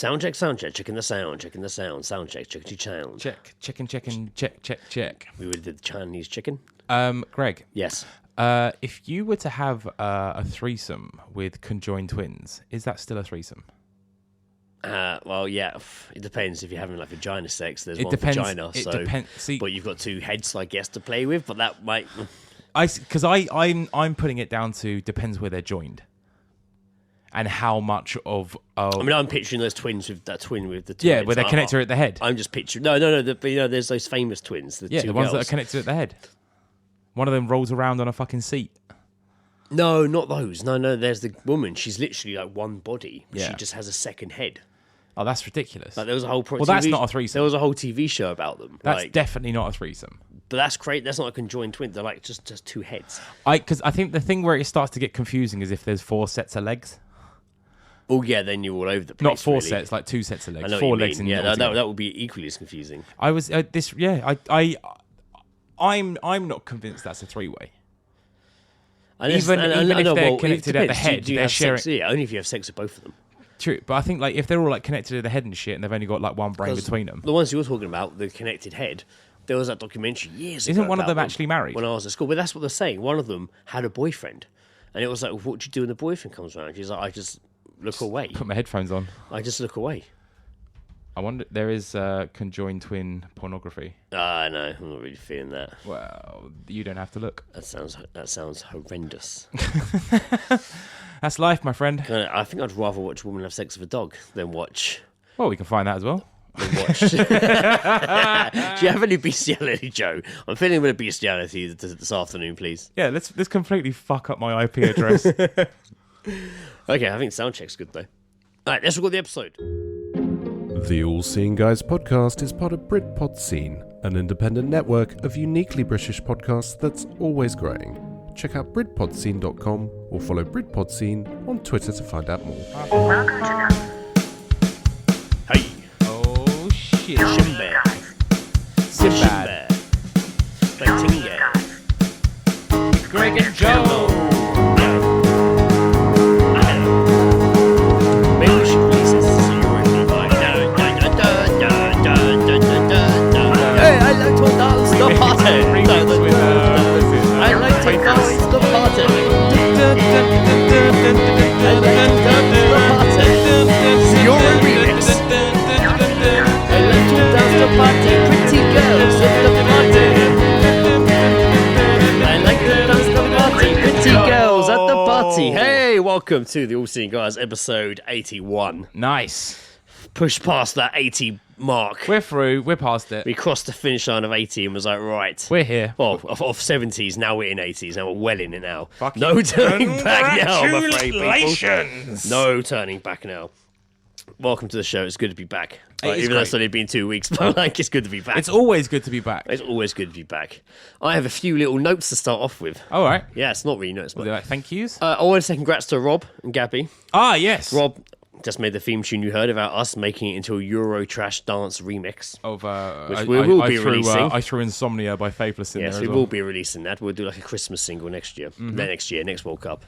Sound check, checking the sound, sound check, chickadee sound. Check, check. We would do the Chinese chicken. Greg. Yes. If you were to have a threesome with conjoined twins, is that still a threesome? Well, yeah, it depends. If you're having like vagina sex, there's one depends. vagina, It depends. See, but you've got two heads, I guess, to play with. But that might, because I'm putting it down to depends where they're joined, and how much of. I mean, I'm picturing those twins with that twin with the two yeah, heads. where they're connected at the head. I'm just picturing no. There's those famous twins. The two ones girls. that are connected at the head. One of them rolls around on a fucking seat. No, not those. No. There's the woman. She's literally like one body. But Yeah. She just has a second head. Oh, that's ridiculous. Like there was a whole. That's not a threesome. There was a whole TV show about them. That's definitely not a threesome. But that's great. That's not a conjoined twin. They're like just two heads. Because I think the thing where it starts to get confusing is if there's 4 sets of legs. Oh yeah, then you're all over the place. Not 4 really. sets, like 2 sets of legs. I know 4 what you legs mean. in Yeah, that would be equally as confusing. I'm not convinced that's a 3-way. Even if they're connected at the head, do you they're have sharing. Sex? Yeah, only if you have sex with both of them. True, but I think like if they're all like connected to the head and shit, and they've only got like one brain between them. The ones you were talking about, the connected head, there was that documentary years ago. Isn't one of about them actually married? When I was at school, but that's what they're saying. One of them had a boyfriend, and it was like, "What do you do when the boyfriend comes around?" She's like, "I just look away. Put my headphones on. I just look away." I wonder. There is conjoined twin pornography. No, I'm not really feeling that. Well, you don't have to look. That sounds horrendous. That's life, my friend. I think I'd rather watch a woman have sex with a dog than watch. Well, we can find that as well. Do you have any bestiality, Joe? I'm feeling a bit of bestiality this afternoon, please. Yeah, let's completely fuck up my IP address. Okay, I think sound check's good though. All right, let's record the episode. The All Seeing Guys podcast is part of Britpod Scene, an independent network of uniquely British podcasts that's always growing. Check out BritpodScene.com or follow Britpod Scene on Twitter to find out more. Hey. Oh shit. Shimbear. Sinbad. Tinga. Greg and Joe. Maybe we should release this so you're already like, hey, I like to dance the party. I like to dance the party. I like to dance the party. So you're a remix. I like to dance the party. Pretty girls at the party. I like to dance the party. Pretty girls at the party. Hey, welcome to the All Seeing Guys episode 81. Nice. Pushed past that 80 mark. We're through. We're past it. We crossed the finish line of 80 and was like, right. We're here. Well, off 70s, now we're in 80s, now we're well in it now. Fuck no you. turning back now, I'm afraid, people. Congratulations. No turning back now. Welcome to the show. It's good to be back. It is Even though great. it's only been 2 weeks, but like it's good to be back. It's always good to be back. It's always good to be back. I have a few little notes to start off with. All right. Yeah, it's not really notes, We'll but do like thank yous. I want to say congrats to Rob and Gabby. Ah, yes. Rob just made the theme tune you heard about us making it into a Euro trash dance remix. Of Which we will be releasing. I threw Insomnia by Faithless in Yes, there we as well. will be releasing that. We'll do like a Christmas single next year. Next World Cup.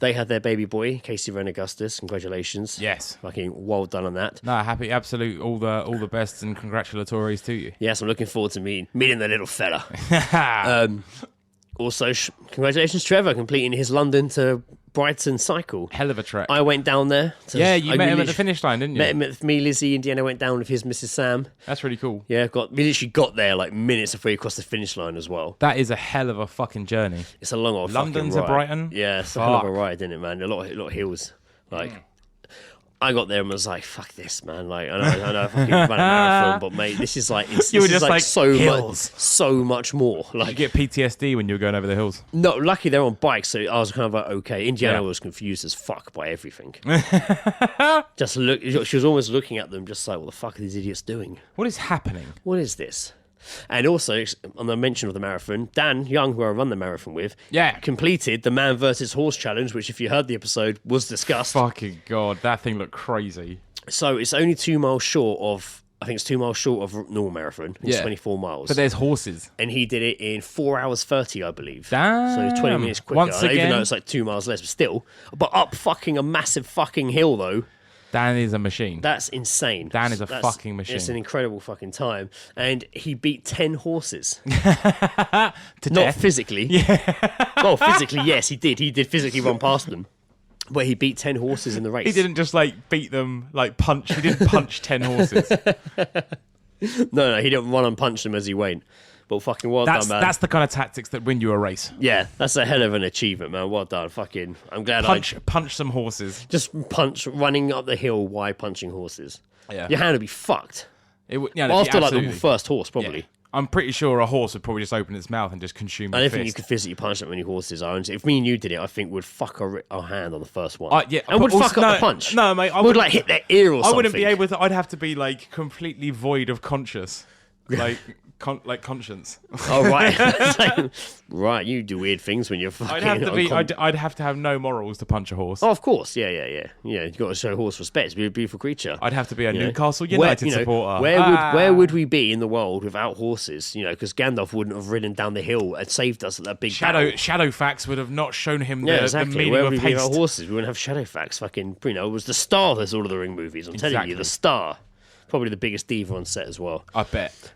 They had their baby boy, Casey Ren Augustus. Congratulations. Yes. Fucking well done on that. No, happy, absolute, all the best and congratulatories to you. Yes, I'm looking forward to meeting the little fella. Also, congratulations, Trevor, completing his London to Brighton cycle. Hell of a trek. I went down there. Yeah, you met him at the finish line, didn't you? Met him at me, Lizzie, Indiana went down with his Mrs. Sam. That's really cool. Yeah, we literally got there like minutes before we crossed the finish line as well. That is a hell of a fucking journey. It's a long old London fucking to ride. Brighton? Yeah, it's a hell of a ride, isn't it, man? A lot of hills. Like, I got there and was like, "Fuck this, man!" Like, I know, I fucking ran a marathon, but mate, this is like, You were just like, hills. so much more. Did Like, you get PTSD when you were going over the hills? no, lucky they're on bikes, so I was kind of like, okay. Indiana Yeah. was confused as fuck by everything. Just look, she was almost looking at them, just like, "What the fuck are these idiots doing? What is happening? What is this?" And also, on the mention of the marathon, Dan Young, who I run the marathon with, completed the man versus horse challenge, which, if you heard the episode, was discussed. Fucking God, that thing looked crazy. So it's only 2 miles short of, I think it's 2 miles short of normal marathon. It's 24 miles. But there's horses. And he did it in 4 hours 30, I believe. Damn. So 20 minutes quicker. Once again, even though it's like 2 miles less, but still. But up fucking a massive fucking hill, though. Dan is a machine. That's insane. Dan is a fucking machine. It's an incredible fucking time. And he beat 10 horses. To Not death. physically. Yeah. Well, physically, yes, he did. He did physically run past them. But he beat 10 horses in the race. He didn't just beat them, punch. He didn't punch 10 horses. No, he didn't run and punch them as he went. But fucking well done, man. That's the kind of tactics that win you a race. Yeah, that's a hell of an achievement, man. Well done. Fucking, I'm glad punch some horses. Just running up the hill while punching horses. Yeah. Your hand would be fucked. After the first horse, probably. Yeah. I'm pretty sure a horse would probably just open its mouth and just consume your I don't fist. think you could physically punch that many horses. If me and you did it, I think we'd fuck our hand on the first one. Yeah, and would fuck up the punch. No, mate. Would hit their ear or something. I wouldn't be able to. I'd have to be completely void of conscience. Conscience. Oh right, right. You do weird things when you're fucking. I'd have to have no morals to punch a horse. Oh, of course, yeah. You've got to show horse respect. Be a beautiful creature. I'd have to be a Newcastle United supporter. Where would we be in the world without horses? Because Gandalf wouldn't have ridden down the hill and saved us at that big battle. Shadowfax would have not shown him the meaning Where of would we be haste. without horses? We wouldn't have Shadowfax. Fucking, it was the star of the Lord of the Ring movies. I'm telling you, the star. Probably the biggest diva on set as well. I bet.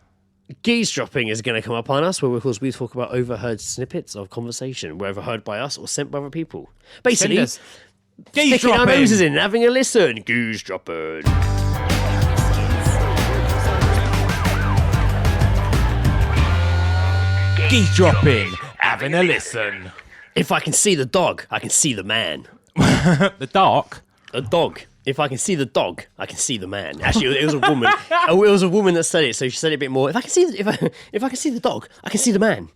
Geezedroping is going to come up on us, where of course we talk about overheard snippets of conversation, whether heard by us or sent by other people. Basically, sticking our noses in and having a listen. Geezedroping. Geezedroping, having a listen. If I can see the dog, I can see the man. The dark? A dog. If I can see the dog, I can see the man. Actually, it was a woman. It was a woman that said it, so she said it a bit more. If I can see the dog, I can see the man.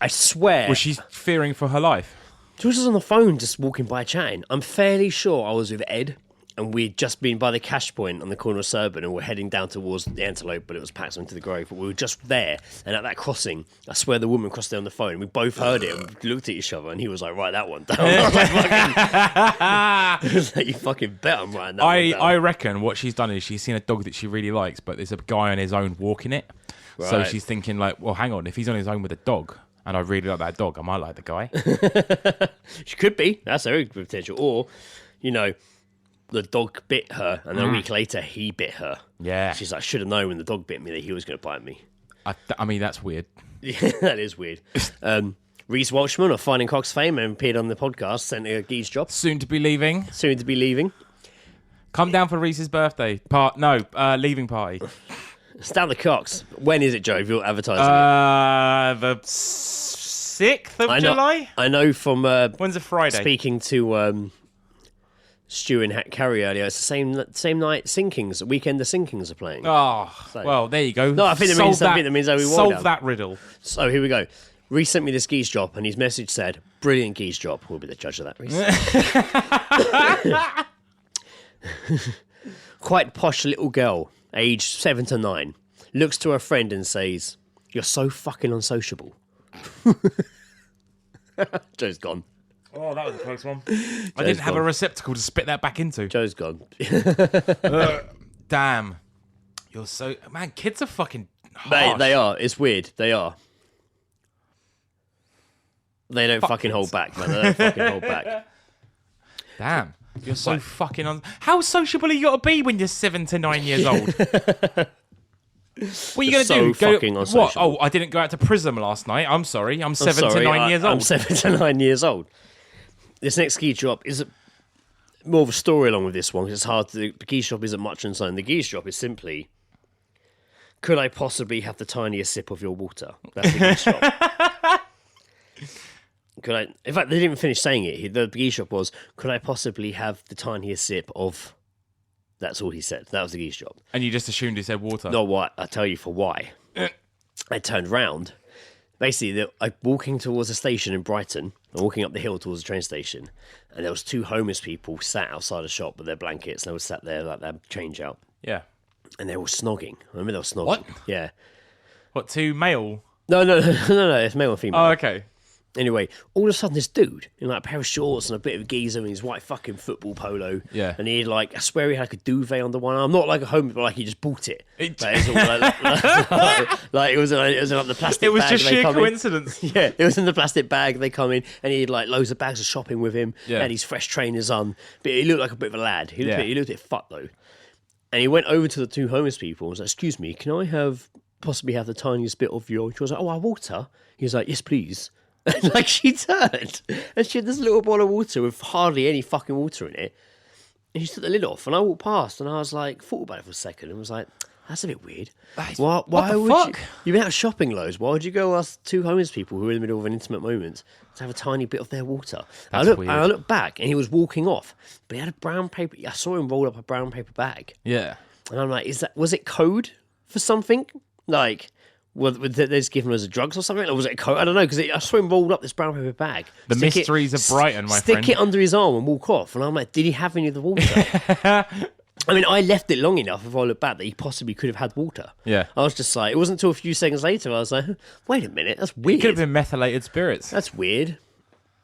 I swear. Was she fearing for her life? George was on the phone, just walking by, chatting. I'm fairly sure I was with Ed, and we'd just been by the cash point on the corner of Serban, and we're heading down towards the Antelope, but it was packed into the Grove. But we were just there, and at that crossing, I swear the woman crossed there on the phone. We both heard it and looked at each other, and he was like, "Write that one down." I was like, "You fucking bet I'm writing that one down." I reckon what she's done is she's seen a dog that she really likes, but there's a guy on his own walking it. Right. So she's thinking well, hang on, if he's on his own with a dog, and I really like that dog, I might like the guy. She could be. That's very good potential. Or, the dog bit her, and then a week later, he bit her. Yeah. She's like, I should have known when the dog bit me that he was going to bite me. I mean, that's weird. Yeah, that is weird. Reese Walshman of Finding Cox fame and appeared on the podcast, sent a Geezedrop. Soon to be leaving. Come down for Reese's birthday. Leaving party. It's down the Cox. When is it, Joe, if you're advertising it? The 6th of July? I know from... when's a Friday? Speaking to... Stu and Carrie earlier. It's the same night. Sinkings, weekend. The Sinkings are playing. Oh, well, there you go. No, I think that means we solve that riddle. So here we go. Reese sent me this Geezedrop, and his message said, "Brilliant Geezedrop." We'll be the judge of that, Reese. Quite posh little girl, aged 7 to 9, looks to her friend and says, "You're so fucking unsociable." Joe's gone. Oh, that was a close one. I didn't have a receptacle to spit that back into. Joe's gone. Damn. You're so... Man, kids are fucking harsh. They are. It's weird. They are. They don't fucking hold back, man. They don't fucking hold back. Damn. You're so fucking... How sociable are you got to be when you're 7 to 9 years old? What are you going to do? Fucking unsociable. What? Oh, I didn't go out to Prism last night. I'm sorry. I'm 7 to 9 years old. I'm 7 to 9 years old. This next Geezedrop is more of a story along with this one, because it's hard to... The Geezedrop isn't much inside. The Geezedrop is simply, could I possibly have the tiniest sip of your water? That's the Geezedrop. In fact, they didn't finish saying it. The Geezedrop was, could I possibly have the tiniest sip of... That's all he said. That was the Geezedrop. And you just assumed he said water? No, what? I'll tell you for why. I turned round. Basically, I'm walking towards a station in Brighton. I'm walking up the hill towards the train station. And there was 2 homeless people sat outside a shop with their blankets. And they were sat there like their change out. Yeah. And they were snogging. I remember they were snogging. What? Yeah. What, 2 male? No. It's male and female. Oh, okay. Anyway, all of a sudden, this dude in like a pair of shorts and a bit of geezer and his white fucking football polo. Yeah. And he had like, I swear he had like a duvet under one arm. Not like a home, but like he just bought it. Like, it was all like it was in like the plastic bag. It was just sheer in. coincidence. Yeah, it was in the plastic bag. They come in and he had like loads of bags of shopping with him. Yeah. Had his fresh trainers on. But he looked like a bit of a lad. He looked a bit fucked though. And he went over to the two homeless people and was like, excuse me, can I possibly have the tiniest bit of your... She was like, oh, our water? He was like, yes, please. And like she turned and she had this little bottle of water with hardly any fucking water in it. And she took the lid off and I walked past and I was like, thought about it for a second and was like, that's a bit weird. Why the would fuck? You've been out shopping loads. Why would you go ask two homeless people who are in the middle of an intimate moment to have a tiny bit of their water? That's weird. weird. I looked back and he was walking off, but he had a brown paper. I saw him roll up a brown paper bag. Yeah. And I'm like, was it code for something? Like, were they just giving us drugs or something? Or was it code? I don't know, because I saw him rolled up this brown paper bag. The mysteries of Brighton, my friend. Stick it under his arm and walk off. And I'm like, did he have any of the water? I mean, I left it long enough, if I look back, that he possibly could have had water. Yeah. I was just like, it wasn't until a few seconds later, I was like, wait a minute, that's weird. It could have been methylated spirits. That's weird.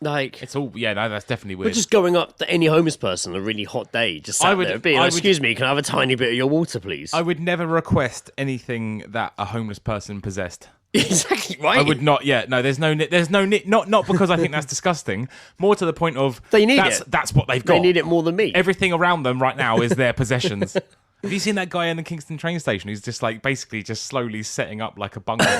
Like, It's all, yeah, no, that's definitely weird. we're just going up to any homeless person on a really hot day, just sat there, being like, excuse me, can I have a tiny bit of your water, please? I would never request anything that a homeless person possessed. Exactly right. I would not. Yeah, no. There's no. Not because I think that's disgusting. More to the point of They need it. That's what they've got. They need it more than me. Everything around them right now is their possessions. Have you seen that guy in the Kingston train station who's just like basically just slowly setting up like a bungalow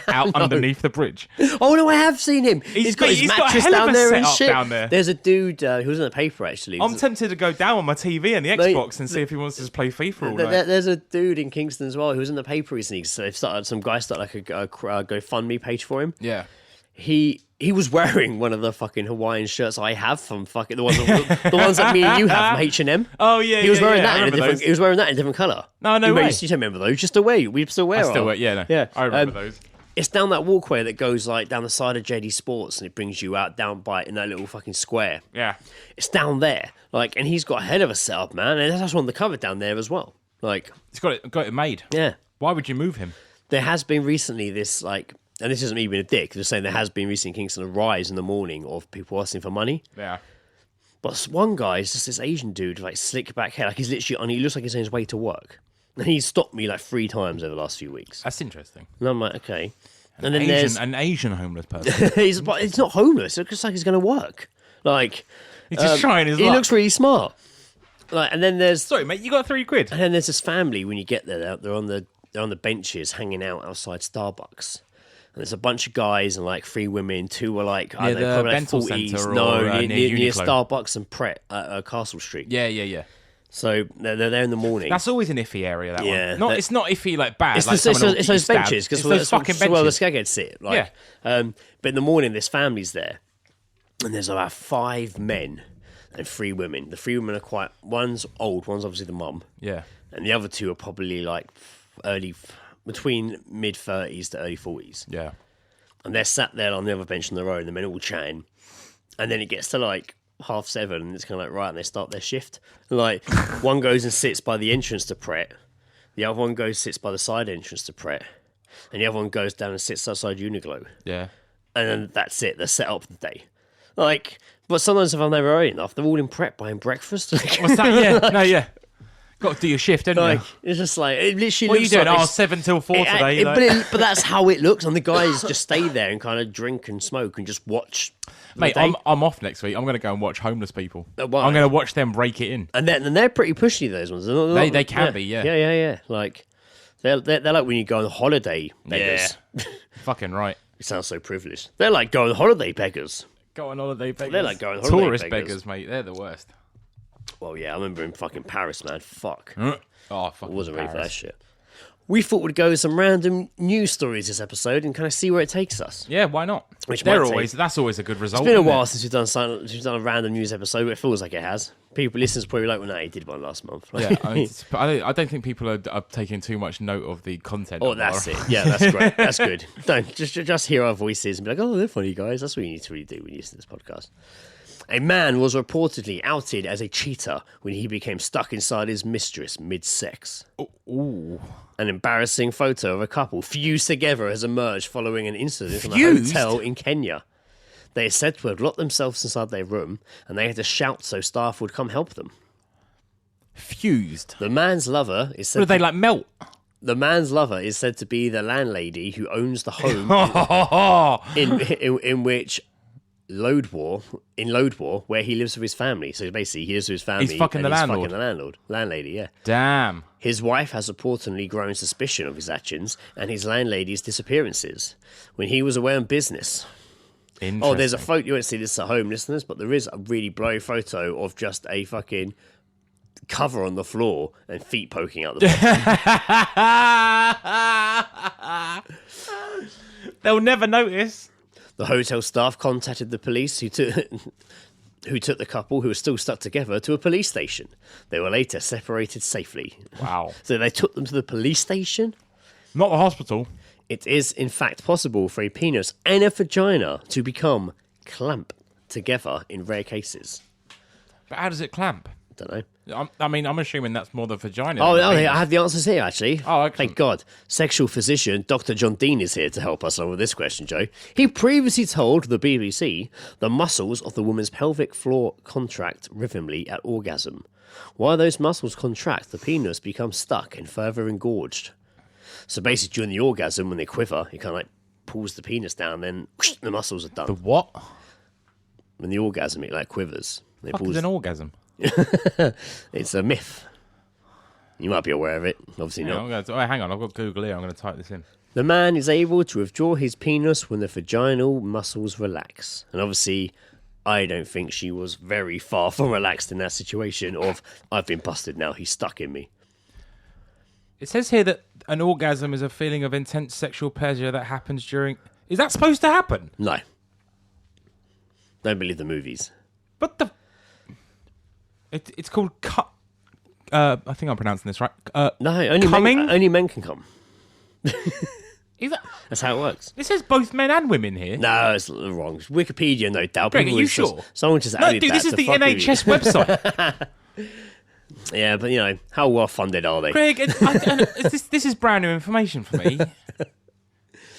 out underneath the bridge? Oh no, I have seen him. He's got his mattress a hell of down a there and setup shit. down there. There's a dude who was in the paper actually. I'm tempted to go down on my TV and the Xbox and see if he wants to just play FIFA all night. There's a dude in Kingston as well who was in the paper recently. So they've started, some guy started like a GoFundMe page for him. Yeah. He was wearing one of the fucking Hawaiian shirts I have from fucking the ones that me and you have from H&M. Oh yeah, he was wearing yeah, that in a different. those. He was wearing that in a different colour. No way. You don't remember those? Just away. We still wear. I still wear. Yeah, no. Yeah. I remember those. It's down that walkway that goes like down the side of JD Sports and it brings you out down by in that little fucking square. Yeah. It's down there, like, and he's got a hell of a setup, man. And that's on the cover down there as well. Like, He's got it made. yeah. Why would you move him? There has been recently this, like, and this isn't me being a dick, just saying there has been recently in Kingston a rise in the morning of people asking for money. Yeah. But one guy is just this Asian dude, like slick back hair, like he's literally, he looks like he's on his way to work. And he's stopped me like 3 times over the last few weeks. That's interesting. And I'm like, okay. And then there's An Asian homeless person. he's not homeless. It looks like he's going to work. Like, He's just trying his he luck. looks really smart. Like, and then there's Sorry, mate, you got £3. And then there's this family when you get there. They're on the benches hanging out outside Starbucks. And there's a bunch of guys and like 3 women. 2 were like, I don't know, probably like Bensal 40s. Centre No, or, near Uniqlo. Starbucks and Pret Castle Street. Yeah. So they're there in the morning. That's always an iffy area, that Yeah, one. It's not iffy like bad. It's, like it's someone will get you those stabbed. benches because It's those fucking benches. well, the skagheads sit. Like, Yeah. But in the morning, this family's there, and there's about 5 men and 3 women. The 3 women are quite. One's old. One's obviously the mum. Yeah. And the other 2 are probably like between mid-30s to early 40s. Yeah. And they're sat there on the other bench on their own, the men all chatting. And then it gets to like 7:30 and it's kind of like, right, and they start their shift. And like, one goes and sits by the entrance to Pret. The other one goes sits by the side entrance to Pret. And the other one goes down and sits outside Uniqlo. Yeah. And then that's it. They're set up for the day. Like, but sometimes if I'm never early enough, they're all in Pret buying breakfast. What's that? Yeah. Got to do your shift, don't Like, you? it's just like, it literally What are you looks doing? like Oh, 7 till 4 today. but that's how it looks. And the guys just stay there and kind of drink and smoke and just watch. Mate, the day. I'm off next week. I'm going to go and watch homeless people. Why? I'm going to watch them rake it in. And they're pretty pushy, those ones. They can be, yeah. Yeah. Like, they're like when you go on holiday beggars. Yeah. Fucking right. It sounds so privileged. They're like going holiday beggars. Go on holiday beggars. They're like going holiday Tourist beggars. beggars, mate. They're the worst. Well, yeah, I remember in fucking Paris, man. Fuck. Oh, fucking I wasn't ready for that Paris. shit. We thought we'd go with some random news stories this episode and kind of see where it takes us. Yeah, why not? Which They're might take- always that's always a good result. It's been a isn't while it? since we've done a random news episode, but it feels like it has. People, listeners probably like, well, no, he did one last month. Yeah, I don't think people are taking too much note of the content. Oh, of that's our- it. Yeah, that's great. That's good. Don't just hear our voices and be like, oh, they're funny guys. That's what you need to really do when you listen to this podcast. A man was reportedly outed as a cheater when he became stuck inside his mistress mid-sex. Ooh. An embarrassing photo of a couple fused together has emerged following an incident in a Fused? hotel in Kenya. They are said to have locked themselves inside their room, and they had to shout so staff would come help them. Fused. The man's lover is said What, do they like melt? The man's lover is said to be the landlady who owns the home in which Load War, where he lives with his family. So basically, he lives with his family. He's fucking the landlord. Fucking the landlady, yeah. Damn. His wife has reportedly grown suspicion of his actions and his landlady's disappearances when he was away on business. Oh, there's a photo. You won't see this at home, listeners, but there is a really blurry photo of just a fucking cover on the floor and feet poking out the bottom. They'll never notice. The hotel staff contacted the police who took the couple, who were still stuck together, to a police station. They were later separated safely. Wow. So they took them to the police station? Not the hospital. It is, in fact, possible for a penis and a vagina to become clamped together in rare cases. But how does it clamp? Don't know. I'm assuming that's more the vagina. I have the answers here, actually. Oh, excellent. Thank God. Sexual physician Dr. John Dean is here to help us on with this question, Joe. He previously told the BBC the muscles of the woman's pelvic floor contract rhythmically at orgasm. While those muscles contract, the penis becomes stuck and further engorged. So basically, during the orgasm, when they quiver, it kind of like pulls the penis down, then whoosh, the muscles are done. The what? When the orgasm, it like quivers. What is an orgasm? It's a myth. You might be aware of it. Obviously not. Hang on, I've got Google here. I'm going to type this in. The man is able to withdraw his penis when the vaginal muscles relax. And obviously, I don't think she was very far from relaxed in that situation of, I've been busted now, he's stuck in me. It says here that an orgasm is a feeling of intense sexual pleasure that happens during... Is that supposed to happen? No. Don't believe the movies. But the... It's called... I think I'm pronouncing this right. No, only men can come. Is that... That's how it works. It says both men and women here. No, it's wrong. It's Wikipedia, no doubt. Greg, are you sure? Someone just added dude, that this is to the fuck with you. NHS website. Yeah, but how well funded are they? Greg, this is brand new information for me.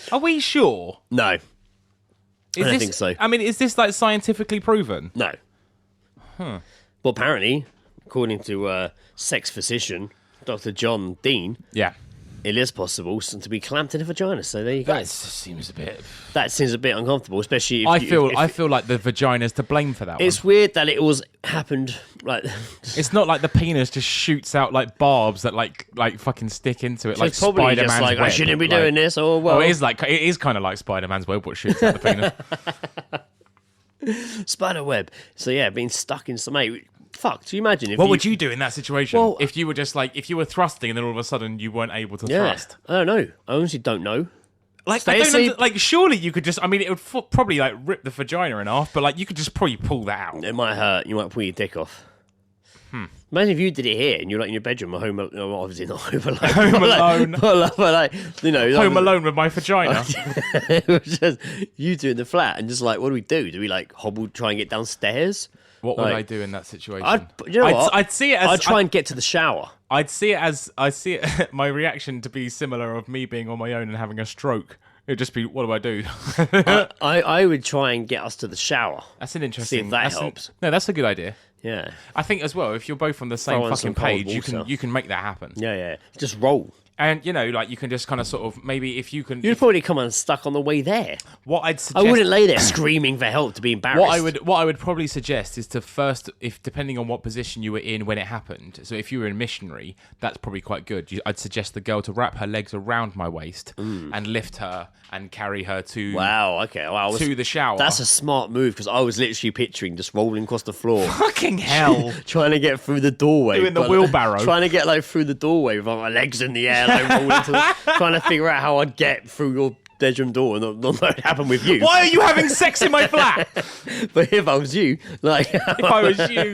Are we sure? No. I don't think so. I mean, is this like scientifically proven? No. Well, apparently, according to sex physician Dr. John Dean, Yeah. it is possible to be clamped in a vagina. So there you go. That seems a bit... That seems a bit uncomfortable, especially if I feel like the vagina's to blame for that one. It's weird that it happened like... It's not like the penis just shoots out like barbs that like fucking stick into it, like probably Spider-Man's just like, web. I shouldn't be doing this, or well... Oh, it is kind of like Spider-Man's web, what shoots out the penis. Spider web. So yeah, being stuck in some... Mate, fuck, do you imagine if What would you do in that situation? Well, if you were just like, if you were thrusting and then all of a sudden you weren't able to Yeah, thrust? I don't know. I honestly don't know. Like, Stay asleep. like, surely you could just, I mean, it would probably like rip the vagina in half, but like you could just probably pull that out. It might hurt. You might pull your dick off. Imagine if you did it here and you're like in your bedroom, obviously not home alone. Home alone. But like, Home alone with my vagina. It was just you two in the flat and just like, what do we do? Do we like hobble, try and get downstairs? What would Like, I do in that situation? I'd see it as... I'd try and get to the shower. I'd see it my reaction to be similar of me being on my own and having a stroke. It'd just be, what do I do? I would try and get us to the shower. That's an interesting... See if that helps. No, that's a good idea. Yeah. I think as well, if you're both on the same fucking page, you can make that happen. Yeah. Just roll. And, like, you can just kind of sort of, maybe if you can... You'd probably come unstuck on the way there. What I'd suggest... I wouldn't lay there screaming for help to be embarrassed. What I would probably suggest is to first, if depending on what position you were in when it happened, so if you were a missionary, that's probably quite good. I'd suggest the girl to wrap her legs around my waist and lift her and carry her to... Wow, okay. Wow, to the shower. That's a smart move, because I was literally picturing just rolling across the floor. Fucking hell. Trying to get through the doorway. Doing the wheelbarrow. Trying to get like through the doorway with my legs in the air, like rolling to trying to figure out how I'd get through your bedroom door and not what happen with you. Why are you having sex in my flat? But if I was you, like... if I was you...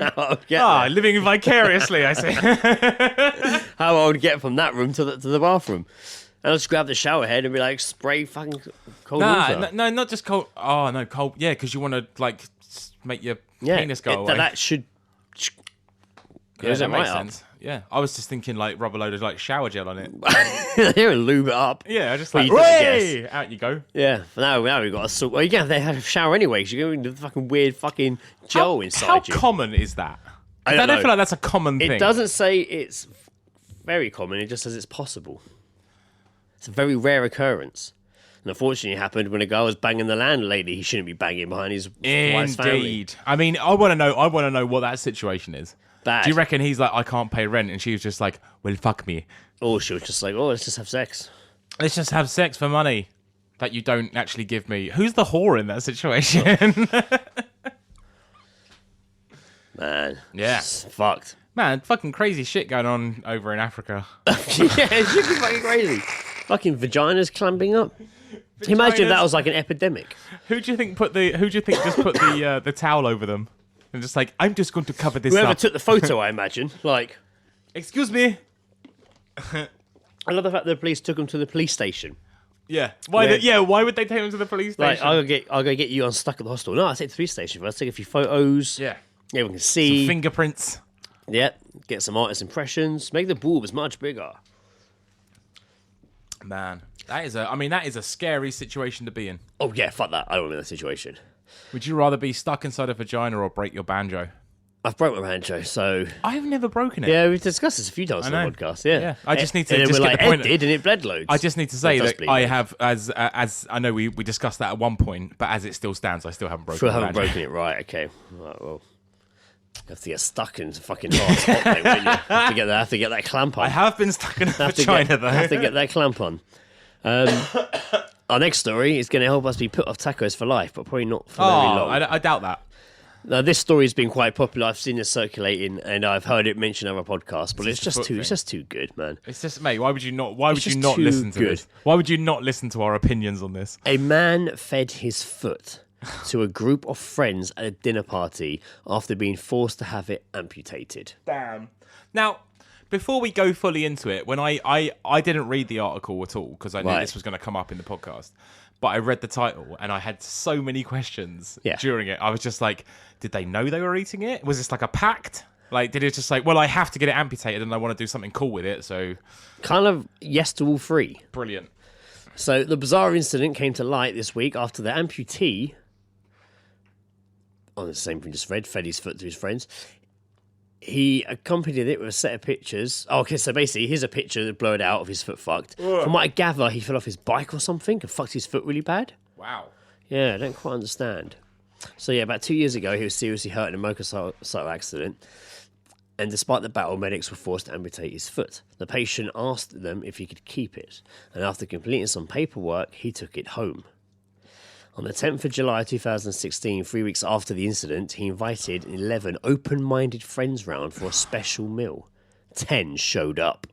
living vicariously, I say. How I would get from that room to the bathroom. And I'll just grab the shower head and be like, spray fucking cold water. No, not just cold. Oh, no, cold. Yeah, because you want to, like, make your penis go away. That should... Yeah, that makes sense. Yeah, I was just thinking like rub a load of like shower gel on it. Here and lube it up. Yeah, just Well, like, you don't "Way!" Out you go. Yeah, now we've got a sort. Well, you can have to shower anyway because you're going to the fucking weird fucking gel inside How you. common is that? I don't know. feel like that's a common thing. It doesn't say it's very common. It just says it's possible. It's a very rare occurrence. And unfortunately, it happened when a guy was banging the landlady. He shouldn't be banging behind his wife's family. Indeed. I mean, I want to know what that situation is. Bad. Do you reckon he's like, I can't pay rent, and she was just like, well, fuck me. Or she was just like, oh, let's just have sex. Let's just have sex for money that you don't actually give me. Who's the whore in that situation? Man. Yeah. It's fucked. Man, fucking crazy shit going on over in Africa. Yeah, it should be fucking crazy. Fucking vaginas clamping up. Imagine if that was like an epidemic. Who do you think just put the towel over them? And just like, I'm just going to cover this Whoever up. took the photo, I imagine. Like, Excuse me? I love the fact that the police took them to the police station. Yeah. Yeah. Why would they take them to the police Like, station? I'll go get you unstuck at the hospital. No, I'll take the police station first. Take a few photos. Yeah. Everyone can see. Fingerprints. Yeah. Get some artist impressions. Make the boobs much bigger. Man, that is a scary situation to be in. Oh, yeah, fuck that. I don't want to be in that situation. Would you rather be stuck inside a vagina or break your banjo? I've broke my banjo, so... I've never broken it. Yeah, we've discussed this a few times on know. the podcast, yeah. Yeah, I just need to and then just we're get like, the point. Ed did, and it bled loads. I just need to say It does that bleed, I yeah. have, as I know we discussed that at one point, but as it still stands, I still haven't broken Still my haven't banjo. broken it, right, okay. Right, well... You have to get stuck in fucking hard spot, mate, won't you? Have to get that clamp on. I have been stuck in a Have to vagina, though. Have to get that clamp on. Our next story is going to help us be put off tacos for life, but probably not for very long. I doubt that. Now, this story has been quite popular. I've seen it circulating, and I've heard it mentioned on other podcasts. But it's just too good, man. It's just, mate. Why would you not listen to good. this? Why would you not listen to our opinions on this? A man fed his foot to a group of friends at a dinner party after being forced to have it amputated. Damn. Now, before we go fully into it, when I didn't read the article at all because I knew this was going to come up in the podcast, but I read the title and I had so many questions during it. I was just like, did they know they were eating it? Was this like a pact? Like, did it just like, well, I have to get it amputated and I want to do something cool with it, so... Kind of yes to all three. Brilliant. So the bizarre incident came to light this week after the amputee, on the same thing just read, fed his foot to his friends. He accompanied it with a set of pictures. Oh, okay, so basically, here's a picture that blurred out of his foot fucked. From what I gather, he fell off his bike or something and fucked his foot really bad. Wow. Yeah, I don't quite understand. So yeah, about 2 years ago, he was seriously hurt in a motorcycle accident. And despite the battle, medics were forced to amputate his foot. The patient asked them if he could keep it. And after completing some paperwork, he took it home. On the 10th of July 2016, 3 weeks after the incident, he invited 11 open-minded friends round for a special meal. 10 showed up.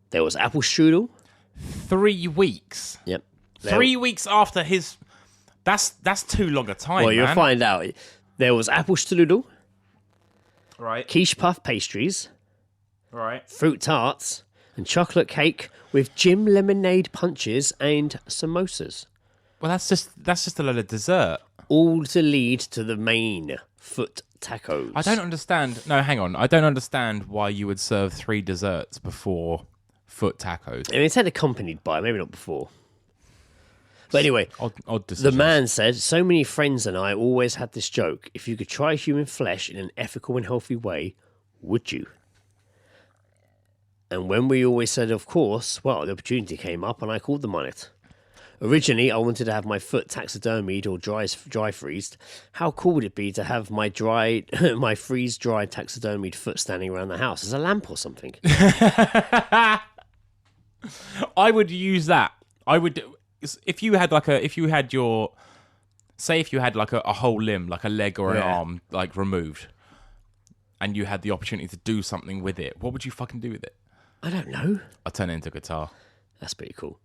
There was apple strudel. 3 weeks? Yep. 3 weeks after his... That's too long a time, Well, you'll man. find out. There was apple strudel, Right. quiche puff pastries, Right. fruit tarts, and chocolate cake with gin lemonade punches and samosas. Well, that's just a load of dessert. All to lead to the main foot tacos. I don't understand. No, hang on. I don't understand why you would serve 3 desserts before foot tacos. I mean, it's had accompanied by, maybe not before. But anyway, Odd the decisions. man said, so many friends and I always had this joke. If you could try human flesh in an ethical and healthy way, would you? And when we always said, of course, well, the opportunity came up and I called them on it. Originally, I wanted to have my foot taxidermied or dry freezed. How cool would it be to have my my freeze-dried taxidermied foot standing around the house as a lamp or something? I would use that. I would, if you had a whole limb, like a leg or an arm, like removed, and you had the opportunity to do something with it, what would you fucking do with it? I don't know. I'd turn it into a guitar. That's pretty cool.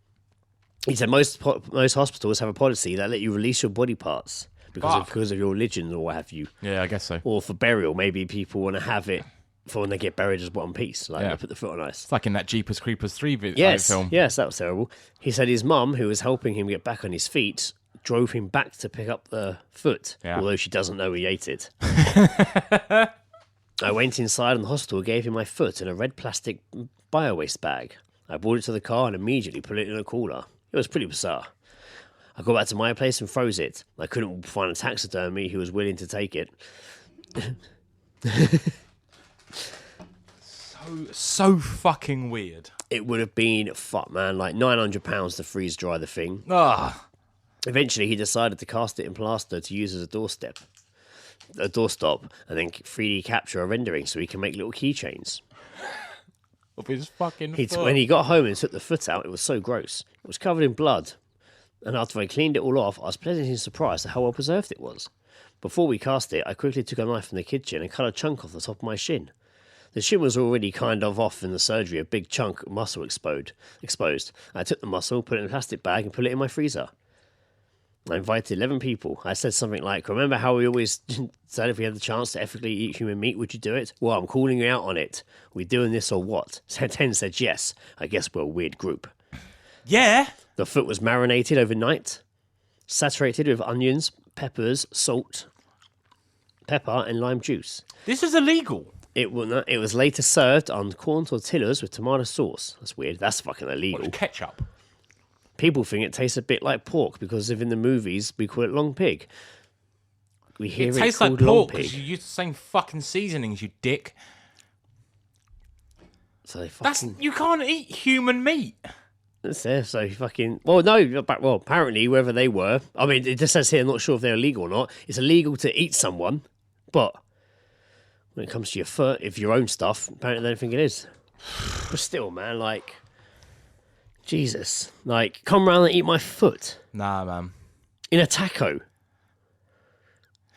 He said most hospitals have a policy that let you release your body parts because of your religion or what have you. Yeah, I guess so. Or for burial, maybe people want to have it for when they get buried as one piece, like they put the foot on ice. It's like in that Jeepers Creepers 3 film. Yes, that was terrible. He said his mum, who was helping him get back on his feet, drove him back to pick up the foot, although she doesn't know he ate it. I went inside and the hospital gave him my foot in a red plastic bio-waste bag. I brought it to the car and immediately put it in a cooler. It was pretty bizarre. I got back to my place and froze it. I couldn't find a taxidermy who was willing to take it. So fucking weird. It would have been, fuck man, like £900 to freeze dry the thing. Ah. Eventually he decided to cast it in plaster to use as a doorstop, and then 3D capture a rendering so he can make little keychains. Of his fucking foot. When he got home and took the foot out, it was so gross. It was covered in blood. And after I cleaned it all off, I was pleasantly surprised at how well preserved it was. Before we cast it, I quickly took a knife from the kitchen and cut a chunk off the top of my shin. The shin was already kind of off in the surgery, a big chunk of muscle exposed. I took the muscle, put it in a plastic bag and put it in my freezer. I invited 11 people. I said something like, remember how we always said if we had the chance to ethically eat human meat, would you do it? Well, I'm calling you out on it. We doing this or what? 10 said yes. I guess we're a weird group. Yeah. The foot was marinated overnight, saturated with onions, peppers, salt, pepper and lime juice. This is illegal. It was later served on corn tortillas with tomato sauce. That's weird. That's fucking illegal. What's ketchup? People think it tastes a bit like pork because if in the movies we call it long pig. We hear it tastes like called long pork pig. because you use the same fucking seasonings, you dick. So they fucking... You can't eat human meat. That's there, so fucking... Well, no, well, apparently, wherever they were... I mean, it just says here, I'm not sure if they're illegal or not. It's illegal to eat someone, but when it comes to your foot, if your own stuff, apparently they don't think it is. But still, man, like... Jesus. Like, come round and eat my foot. Nah, man. In a taco.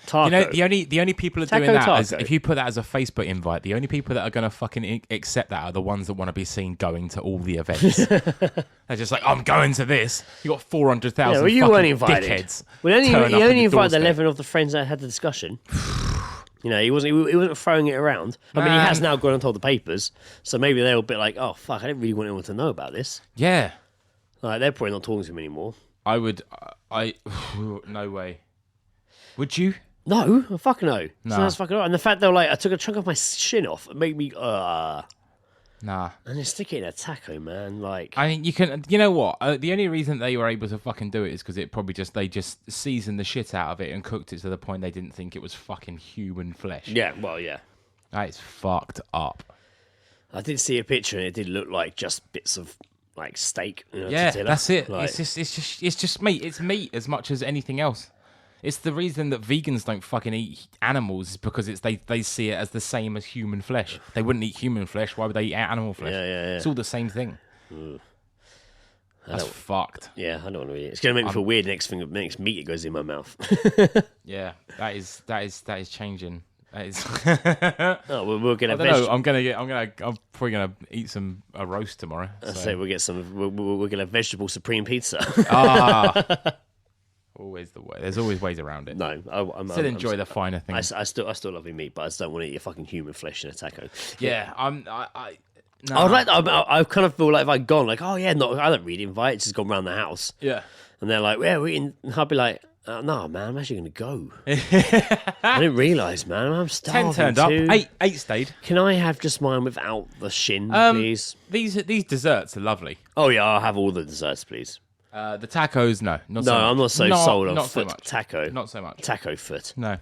Taco. You know, the only people that are Taco doing that taco. is if you put that as a Facebook invite, the only people that are going to fucking accept that are the ones that want to be seen going to all the events. They're just like, I'm going to this. You got 400,000 well, you weren't invited. dickheads. Well, he turn up only at your invited doorstep. 11 of the friends that had the discussion. You know, he wasn't throwing it around. I mean, he has now gone and told the papers, so maybe they're a bit like, oh, fuck, I didn't really want anyone to know about this. Yeah. Like, they're probably not talking to him anymore. I would... no way. Would you? No, fuck no. Nah. So that's fucking right. And the fact they were like, I took a chunk of my shin off, it made me, Nah. And just stick it in a taco, man. Like, I mean, you can... You know what? The only reason they were able to fucking do it is because it probably they just seasoned the shit out of it and cooked it to the point they didn't think it was fucking human flesh. yeah, well, yeah. That is fucked up. I did see a picture and it did look like just bits of, like, steak. You know, Yeah, tortilla. that's it. Like, It's just meat. It's meat as much as anything else. It's the reason that vegans don't fucking eat animals is because they see it as the same as human flesh. They wouldn't eat human flesh. Why would they eat animal flesh? Yeah. It's all the same thing. That's fucked. Yeah, I don't want to eat it. It's going to make me feel weird next meat that goes in my mouth. Yeah, that is changing. That is. Oh, we'll get a I don't know. I'm probably gonna eat a roast tomorrow. So we'll get we'll get a vegetable supreme pizza. Always the way. There's always ways around it. No, I'm Still enjoy the finer things. I still love your meat, but I just don't want to eat your fucking human flesh in a taco. Yeah, no. I would like. I kind of feel like if I'd gone, like, oh yeah, no, I don't really invite. It's just gone round the house, Yeah. and they're like, yeah, we're eating. And I'd be like, no, man, I'm actually going to go. I didn't realise, man, I'm starving. 10 turned up. too. 8 stayed. Can I have just mine without the shin, please? These desserts are lovely. Oh yeah, I'll have all the desserts, please. The tacos, no, not so No, much. I'm not so sold on not so foot much. taco. Not so much. Taco foot. No.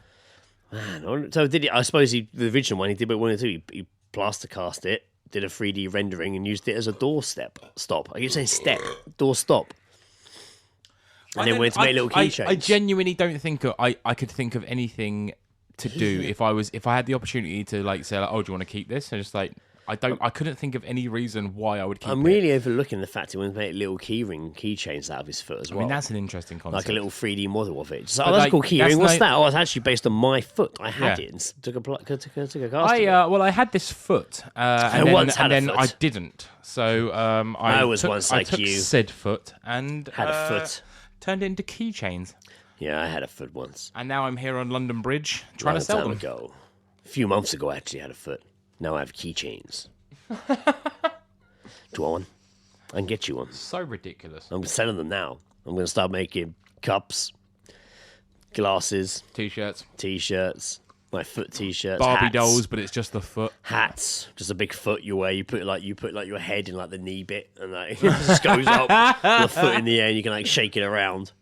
Man, so did he? I suppose the original one he did, but one or two, he plaster cast it, did a 3D rendering, and used it as a doorstep stop. I keep saying step, door stop. And then went to make little keychains. I genuinely don't think I could think of anything to do if I had the opportunity to like say, like, oh, do you want to keep this? And just like I couldn't think of any reason why I would keep it. I'm really overlooking the fact he wants to make little keychains out of his foot as well. I mean, that's an interesting concept. like a little 3D model of it. Just, But that's like, a cool keyring. What's that's that? Oh, it's actually based on my foot. I had Yeah. it and took a cast of it. I had this foot, and once had a then foot. I didn't. So I was once like took you. said foot and Had a foot. turned it into keychains, Yeah, I had a foot once. and now I'm here on London Bridge trying Long to sell time them. ago. A few months ago, I actually had a foot. Now I have keychains. Do you want one? I can get you one. So ridiculous. I'm selling them now. I'm going to start making cups, glasses, T-shirts. T-shirts. My foot t-shirts, Barbie hats, dolls, but it's just the foot. hats, just a big foot you wear. You put your head in like the knee bit, and like it just goes up, your foot in the air, and you can like shake it around.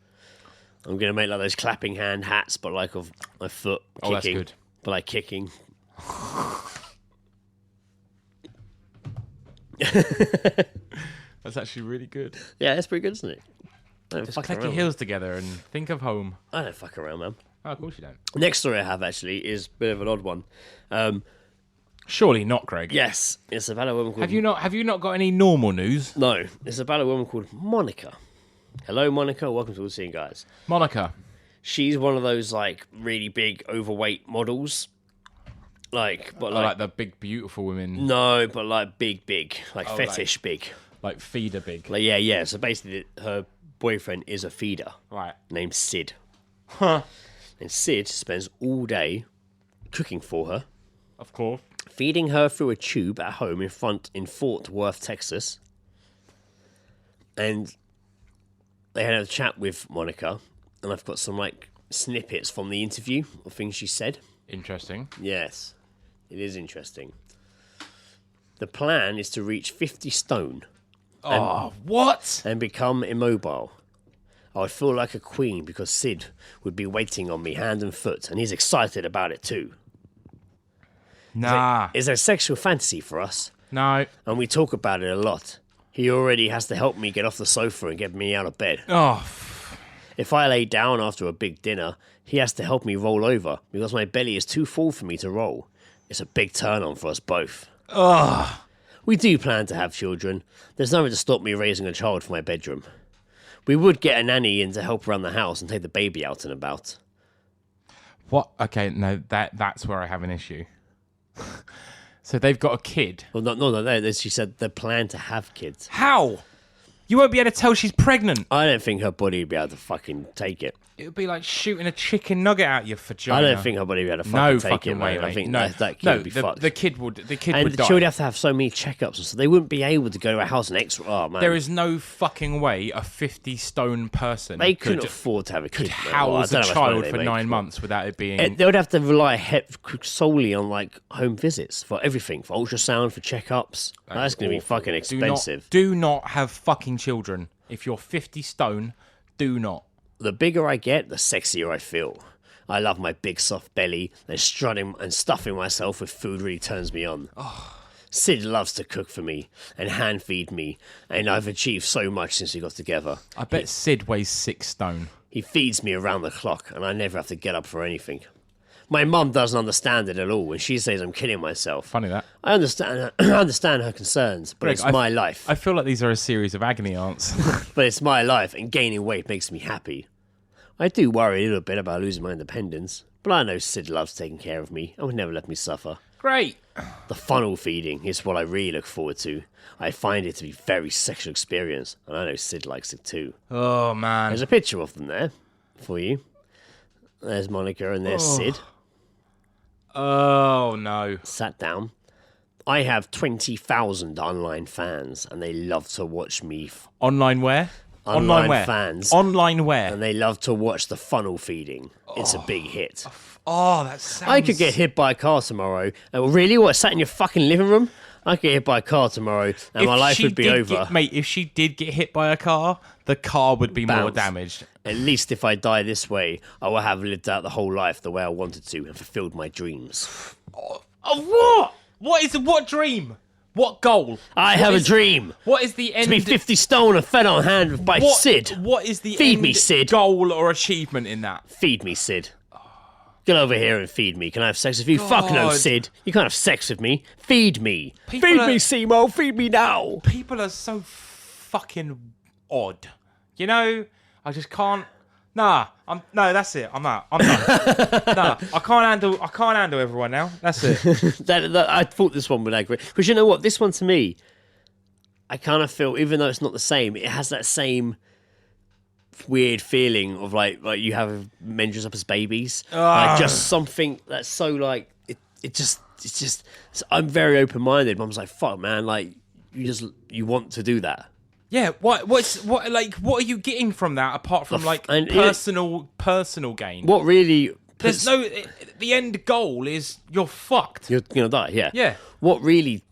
I'm gonna make like those clapping hand hats, but like of my foot kicking, Oh, that's good. but like kicking. That's actually really good. Yeah, that's pretty good, isn't it? I don't Just fuck click around. your heels together and think of home. I don't fuck around, man. Oh, of course you don't. Next story I have actually is a bit of an odd one. Surely not, Greg. Yes, it's about a woman called... Have you not got any normal news? No, it's about a woman called Monica. Hello, Monica. Welcome to All Seeing Guys. Monica. She's one of those like really big overweight models. Like Like the big, beautiful women. no, but like big, like Oh, fetish big. Like feeder big. Like yeah. So basically, her boyfriend is a feeder Right. named Sid, Huh. and Sid spends all day cooking for her, Of course. feeding her through a tube at home in Fort Worth, Texas. And they had a chat with Monica, and I've got some like snippets from the interview of things she said. Interesting. Yes, it is interesting. The plan is to reach 50 stone Oh, what? and become immobile. I would feel like a queen because Sid would be waiting on me hand and foot, and he's excited about it too. Nah. It's a sexual fantasy for us, No. and we talk about it a lot. He already has to help me get off the sofa and get me out of bed. Oh, If I lay down after a big dinner, he has to help me roll over because my belly is too full for me to roll. It's a big turn on for us both. ugh. We do plan to have children. There's nothing to stop me raising a child for my bedroom. We would get a nanny in to help around the house and take the baby out and about. What? Okay, no, that's where I have an issue. So they've got a kid. Well, no. She said they plan to have kids. How? You won't be able to tell she's pregnant. I don't think her body would be able to fucking take it. It would be like shooting a chicken nugget out your vagina. I don't think her body would be able to No fucking take fucking it, way, man. mate. I think no, that kid no, would be fucked. the kid would And die. she would have to have so many checkups, so they wouldn't be able to go to a house and extra. Oh man, There is no fucking way a 50 stone person they couldn't could afford to have a kid. man. Well, I house a don't know how much money child they for make, 9 but- months without it being. They would have to rely solely on like home visits for everything, for ultrasound, for checkups. That's going to be awful. fucking expensive. Do not have fucking children. If you're 50 stone, do not. The bigger I get, the sexier I feel. I love my big soft belly, and strutting and stuffing myself with food really turns me on. Sid loves to cook for me and hand feed me, and I've achieved so much since we got together. I bet Sid weighs 6 stone. He feeds me around the clock, and I never have to get up for anything. My mum doesn't understand it at all when she says I'm killing myself. Funny that. I understand her concerns, but Greg, it's my life. I feel like these are a series of agony aunts. But it's my life, and gaining weight makes me happy. I do worry a little bit about losing my independence, but I know Sid loves taking care of me and would never let me suffer. Great. The funnel feeding is what I really look forward to. I find it to be a very sexual experience, and I know Sid likes it too. Oh, man. There's a picture of them there for you. There's Monica and there's Sid. Oh, no. Sat down. I have 20,000 online fans, and they love to watch me. Online where? Online where? fans. Online where? And they love to watch the funnel feeding. It's a big hit. Oh, that sounds... I could get hit by a car tomorrow. Really? What, sat in your fucking living room? I could get hit by a car tomorrow, and my life would be over. Mate, if she did get hit by a car, the car would be more Bounce. damaged. At least if I die this way, I will have lived out the whole life the way I wanted to and fulfilled my dreams. Oh, what? What dream? What goal? I have a dream. What is the end? To be 50 stone and fed on hand by Sid. What is the Feed end me, Sid. goal or achievement in that? Feed me, Sid. Get over here and feed me. Can I have sex with you? Fuck no, God. Sid. You can't have sex with me. Feed me. People Feed are- me, Simo. Feed me now. People are so fucking odd. You know, I just can't. No, that's it. I'm out. I'm done. Nah, I can't handle everyone now. That's it. I thought this one would agree. Because you know what? This one to me, I kind of feel, even though it's not the same, it has that same weird feeling of like you have men dressed up as babies. Like just something that's so like, it's just, I'm very open-minded. Mum's like, fuck, man, like, you want to do that. Yeah. What are you getting from that apart from like and personal gain? What really There's no... The end goal is you're fucked. You're going to die, yeah. Yeah. What really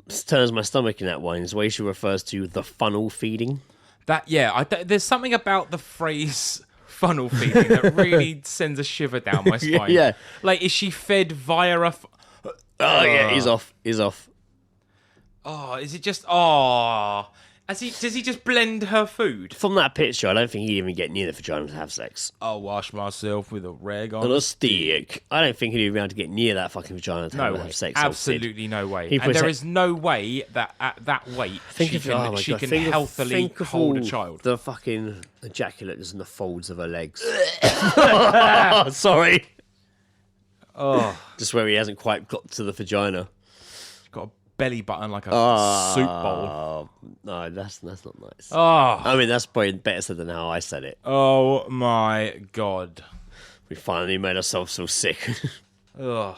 turns my stomach in that one is the way she refers to the funnel feeding. There's something about the phrase funnel feeding that really sends a shiver down my spine. Yeah. Like, is she fed via a... Yeah, he's off. Oh, is it just... Oh... Does he just blend her food? From that picture, I don't think he'd even get near the vagina to have sex. I'll wash myself with a rag on a stick. I don't think he'd even be able to get near that fucking vagina to have sex. Absolutely no way. And there is no way that at that weight she can healthily hold a child. The fucking ejaculate is in the folds of her legs. Sorry. Oh, just where he hasn't quite got to the vagina. Got a belly button like a soup bowl. No, that's not nice. Oh, I mean, that's probably better said than how I said it. Oh my god, we finally made ourselves feel sick. Ugh.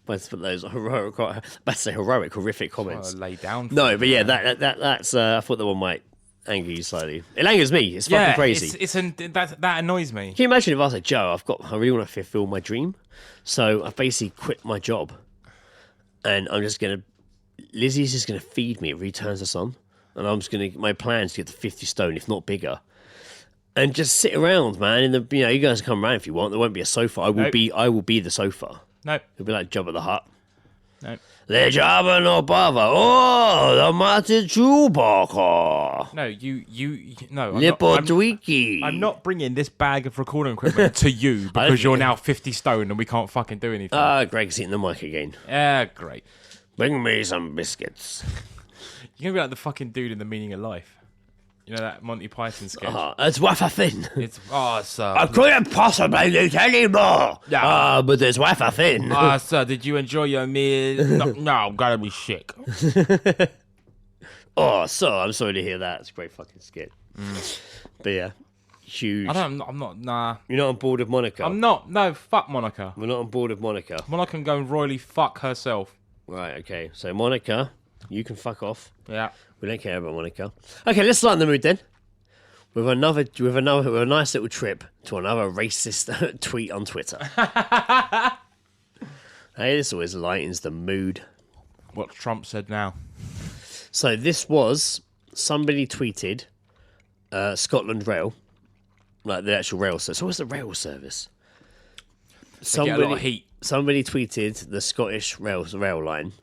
Let's put those horrific comments. Lay down. No, but yeah, that's. I thought that one might anger you slightly. It angers me. It's fucking crazy. That annoys me. Can you imagine if I was like, Joe, I really want to fulfill my dream, so I basically quit my job, and Lizzie's just gonna feed me every turns the sun, and my plan is to get to 50 stone, if not bigger, and just sit around, man. You guys can come around if you want. There won't be a sofa. I will be the sofa. Nope. It'll be like Job at the Hut. Nope. Le Jabba no bother. Oh, the Martin Chewbacca. No, I'm not bringing this bag of recording equipment to you because you're now 50 stone and we can't fucking do anything. Greg's eating the mic again. Yeah, great. Bring me some biscuits. You're going to be like the fucking dude in The Meaning of Life. You know that Monty Python sketch? It's wafer thin. Sir. I couldn't possibly eat any more. But it's wafer thin. Sir, did you enjoy your meal? No, I'm going to be sick. Sir, I'm sorry to hear that. It's a great fucking skit. But yeah, huge. I'm not, nah. You're not on board with Monica? I'm not. No, fuck Monica. We're not on board with Monica. Monica can go and royally fuck herself. Right, okay. So, Monica, you can fuck off. Yeah. We don't care about Monica. Okay, let's lighten the mood then. With a nice little trip to another racist tweet on Twitter. Hey, this always lightens the mood. What Trump said now. So this was somebody tweeted Scotland Rail, like the actual rail service. So what's the rail service? Get a lot of heat. Somebody tweeted the Scottish rail line.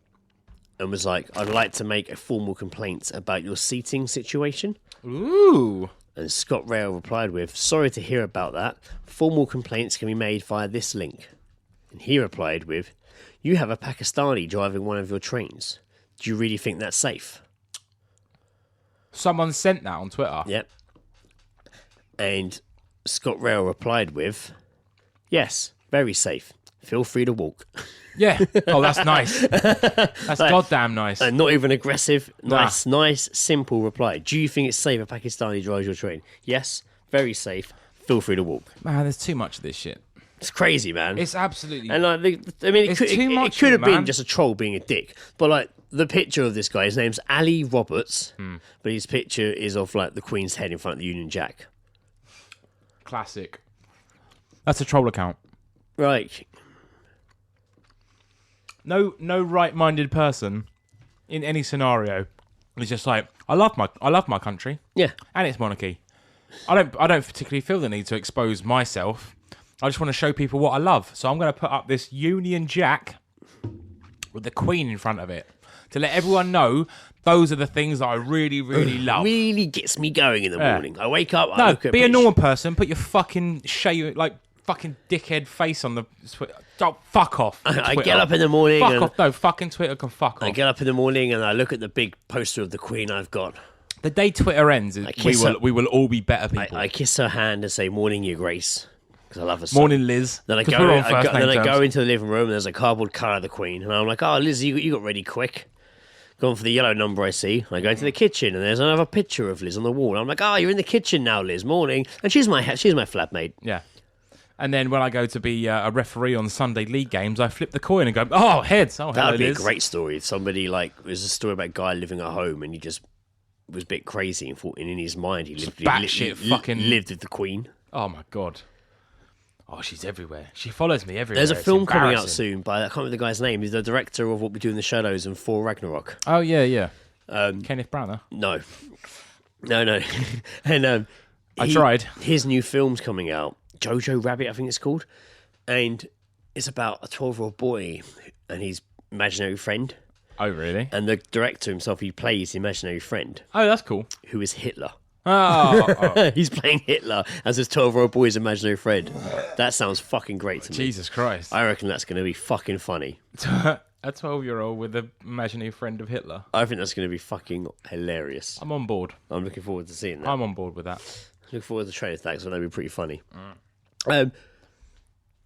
And was like, I'd like to make a formal complaint about your seating situation. Ooh. And Scott Rail replied with, sorry to hear about that. Formal complaints can be made via this link. And he replied with, you have a Pakistani driving one of your trains. Do you really think that's safe? Someone sent that on Twitter. Yep. And Scott Rail replied with, yes, very safe. Feel free to walk. Yeah. Oh, that's nice. That's goddamn nice. And not even aggressive. Nice, simple reply. Do you think it's safe a Pakistani drives your train? Yes, very safe. Feel free to walk. Man, there's too much of this shit. It's crazy, man. It's absolutely... And it could have been just a troll being a dick. But the picture of this guy, his name's Ali Roberts, but his picture is of the Queen's head in front of the Union Jack. Classic. That's a troll account. Right. No right-minded person in any scenario is just like, I love my country. Yeah. And its monarchy. I don't particularly feel the need to expose myself. I just want to show people what I love. So I'm going to put up this Union Jack with the Queen in front of it to let everyone know those are the things that I really, really love. Really gets me going in the morning. I wake up, I look at be a normal person, put your fucking fucking dickhead face on the... Oh, fuck off. I get up in the morning. Fuck off. No, fucking Twitter can fuck off. I get up in the morning and I look at the big poster of the Queen I've got. The day Twitter ends, we will all be better people. I kiss her hand and say, morning, Your Grace. Because I love her so. Morning, Liz. Then I go into the living room and there's a cardboard colour of the Queen. And I'm like, oh, Liz, you got ready quick. Going for the yellow number I see. I go into the kitchen and there's another picture of Liz on the wall. I'm like, oh, you're in the kitchen now, Liz. Morning. And she's my flatmate. Yeah. And then when I go to be a referee on Sunday league games, I flip the coin and go, oh, heads. Oh, that would be Liz. a great story. If somebody there's a story about a guy living at home and he just was a bit crazy and thought in his mind he lived with the Queen. Oh my God. Oh, she's everywhere. She follows me everywhere. There's a It's film coming out embarrassing. soon by, I can't remember the guy's name. He's the director of What We Do in the Shadows and Thor Ragnarok. Oh, yeah. Kenneth Branagh. No. And I tried. His new film's coming out, Jojo Rabbit, I think it's called, and it's about a 12-year-old boy and his imaginary friend. Oh, really? And the director himself, he plays the imaginary friend, Oh, that's cool. who is Hitler. Oh. He's playing Hitler as his 12-year-old boy's imaginary friend. That sounds fucking great to me. Jesus Christ. I reckon that's going to be fucking funny. A 12-year-old with an imaginary friend of Hitler. I think that's going to be fucking hilarious. I'm on board. I'm looking forward to seeing that. I'm on board with that. Look forward to the trailer thanks, so that'll be pretty funny.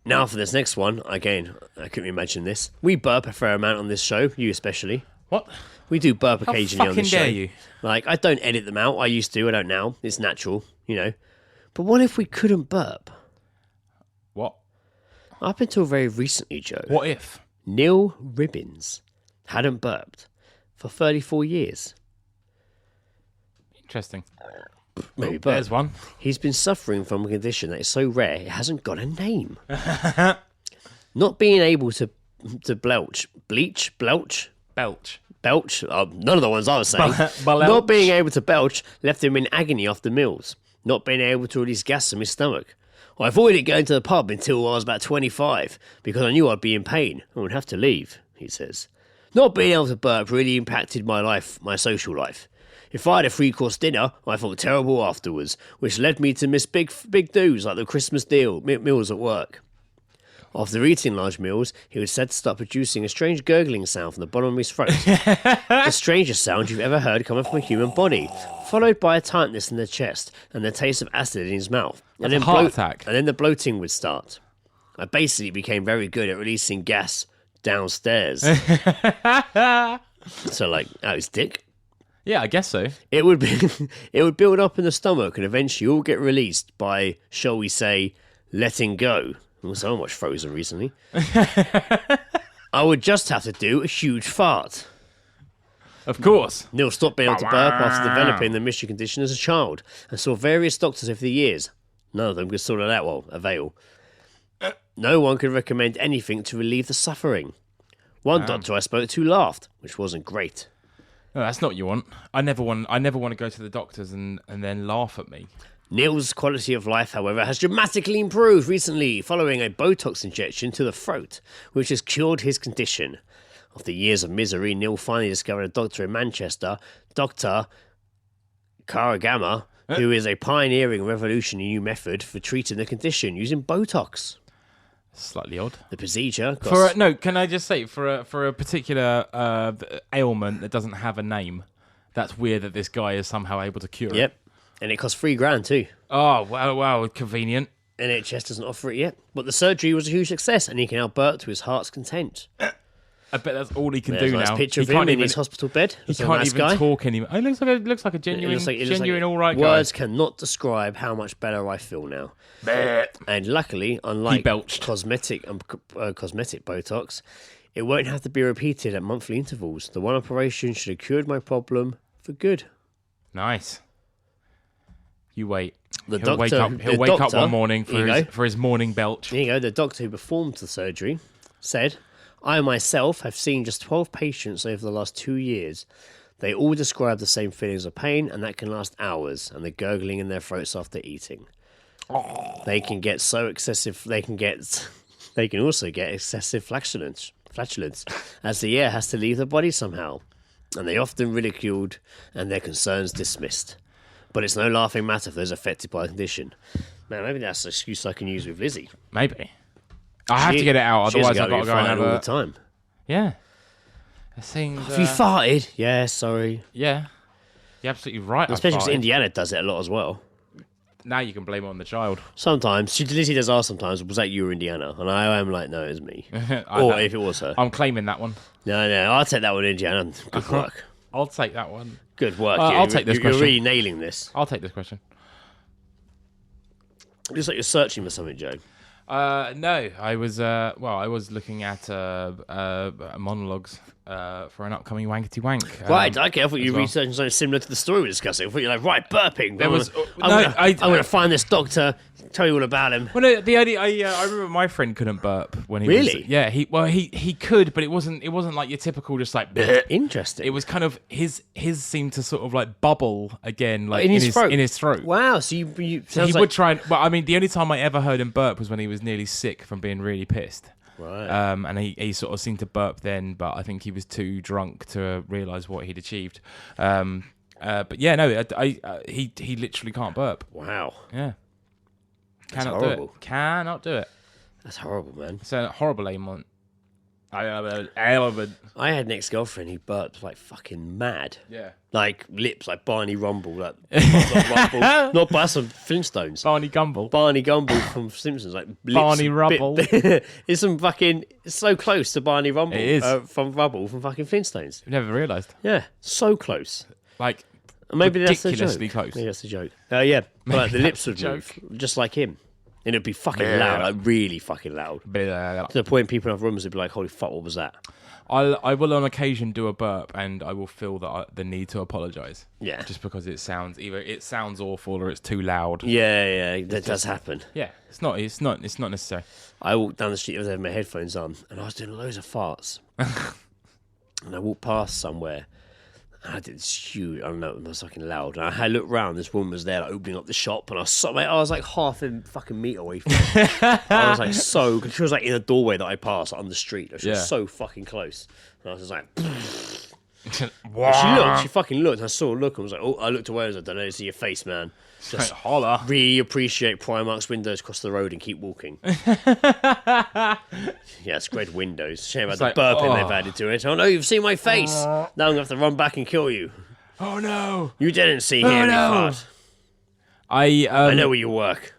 Now for this next one, again, I couldn't imagine this. We burp a fair amount on this show, you especially. What? We do burp occasionally on this show. How fucking dare you? Like, I don't edit them out. I used to, I don't now. It's natural, you know. But what if we couldn't burp? What? Up until very recently, Joe, What if? Neil Ribbins hadn't burped for 34 years. Interesting. Maybe burp. There's one. He's been suffering from a condition that is so rare it hasn't got a name. Not being able to belch, belch, none of the ones I was saying. Not being able to belch left him in agony after meals. Not being able to release gas from his stomach. I avoided going to the pub until I was about 25 because I knew I'd be in pain and would have to leave, he says. Not being able to burp really impacted my life, my social life. If I had a 3-course dinner, I felt terrible afterwards, which led me to miss big do's like the Christmas meals at work. After eating large meals, he was said to start producing a strange gurgling sound from the bottom of his throat. The strangest sound you've ever heard coming from a human body, followed by a tightness in the chest and the taste of acid in his mouth. And then heart attack. And then the bloating would start. I basically became very good at releasing gas downstairs. So, like, out his dick. Yeah, I guess so. It would build up in the stomach and eventually all get released by, shall we say, letting go. So much Frozen recently. I would just have to do a huge fart. Of course. Neil stopped being able to burp after developing the mystery condition as a child and saw various doctors over the years. None of them could sort it out well, avail. No one could recommend anything to relieve the suffering. One doctor I spoke to laughed, which wasn't great. No, that's not what you want. I never want to go to the doctors and then laugh at me. Neil's quality of life, however, has dramatically improved recently following a Botox injection to the throat, which has cured his condition. After years of misery, Neil finally discovered a doctor in Manchester, Dr. Karagama, who is a pioneering revolutionary new method for treating the condition using Botox. Slightly odd. The procedure costs... Can I just say, for a particular ailment that doesn't have a name, that's weird that this guy is somehow able to cure it. Yep. And it costs $3,000 too. Oh, wow, convenient. NHS doesn't offer it yet. But the surgery was a huge success and he can now burp to his heart's content. I bet that's all he can There's do a nice now. picture of him in his hospital bed. He can't even talk anymore. Oh, it looks like a genuine all right guy. Words cannot describe how much better I feel now. And luckily, unlike cosmetic Botox, it won't have to be repeated at monthly intervals. The one operation should have cured my problem for good. Nice. You wait. He'll wake up one morning for his morning belch. There you go. The doctor who performed the surgery said, I myself have seen just 12 patients over the last 2 years. They all describe the same feelings of pain, and that can last hours, and the gurgling in their throats after eating. They can get so excessive. They can also get excessive flatulence, as the air has to leave the body somehow, and they often ridiculed and their concerns dismissed. But it's no laughing matter for those affected by the condition. Man, maybe that's an excuse I can use with Lizzie. Maybe. I have to get it out, otherwise I've got to go and have all the time. Yeah. Things, have you farted? Yeah, sorry. Yeah. You're absolutely right. Especially because Indiana does it a lot as well. Now you can blame it on the child. Sometimes. Lizzie does ask sometimes, was that you or Indiana? And I am like, no, it was me. Or if it was her. I'm claiming that one. No, I'll take that one, Indiana. Good work. I'll take that one. Good work. I'll take this question. You're really nailing this. I'll take this question. It looks like you're searching for something, Joe. No, I was looking at monologues for an upcoming Wankety Wank. Right, okay. I thought you were researching something similar to the story we're discussing. I thought you were like, right, burping. There was I'm going to find this doctor Tell you all about him. Well, no, I remember my friend couldn't burp when he Really? was, yeah. He could, but it wasn't like your typical just like. Interesting. It was kind of his seemed to sort of like bubble again, like in his throat. In his throat. Wow. So you So he would try and. Well, I mean, the only time I ever heard him burp was when he was nearly sick from being really pissed. Right. And he sort of seemed to burp then, but I think he was too drunk to realise what he'd achieved. But yeah, no, he literally can't burp. Wow. Yeah. That's Cannot horrible. do it. Cannot do it. That's horrible, man. It's a horrible ailment. I had an ex-girlfriend who burped like fucking mad. Yeah. Like lips, like Barney Rumble, like Rumble. Not by some Flintstones. Barney Gumble. Barney Gumble from Simpsons, like lips, Barney Rubble. It's some fucking. It's so close to Barney Rumble. It is. From Rubble from fucking Flintstones. I've never realised. Yeah, so close. Like, Maybe that's the ridiculously joke. close. Maybe that's the joke. Yeah, but like, the lips would joke. move just like him, and it'd be fucking loud, like really fucking loud. To the point people in rooms would be like, "Holy fuck, what was that?" I will on occasion do a burp, and I will feel the need to apologise. Yeah. Just because it sounds awful or it's too loud. Yeah, that does happen. Yeah, it's not necessary. I walked down the street with my headphones on, and I was doing loads of farts. And I walked past somewhere, and I did this huge. I don't know, it was fucking loud. And I looked round. This woman was there, like, opening up the shop, and I was like half a fucking meter away from her. I was like she was like in a doorway that I passed on the street. She was so fucking close, and I was just like. She fucking looked. I saw her look and was like, oh, I looked away. I was like, I don't see your face, man. Just holler. Really appreciate Primark's windows across the road and keep walking. Yeah, it's great windows. Shame about the burping they've added to it. Oh no, you've seen my face. Now I'm gonna have to run back and kill you. Oh no. You didn't see me fart. I know where you work.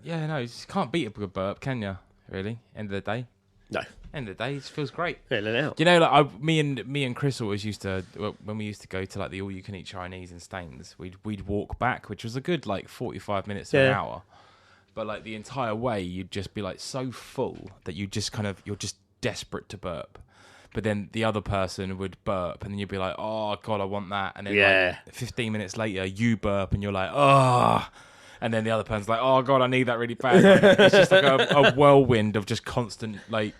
Yeah, no, you just can't beat a good burp, can you? Really? End of the day. No. End of the day, it just feels great. Yeah, let it out. You know, like me and Chris always used to, when we used to go to like the all-you-can-eat Chinese in Staines, we'd walk back, which was a good like 45 minutes to an hour. But like the entire way, you'd just be like so full that you're just desperate to burp. But then the other person would burp, and then you'd be like, oh god, I want that. And then like 15 minutes later, you burp, and you're like, oh. And then the other person's like, oh god, I need that really bad. It's just like a whirlwind of just constant like.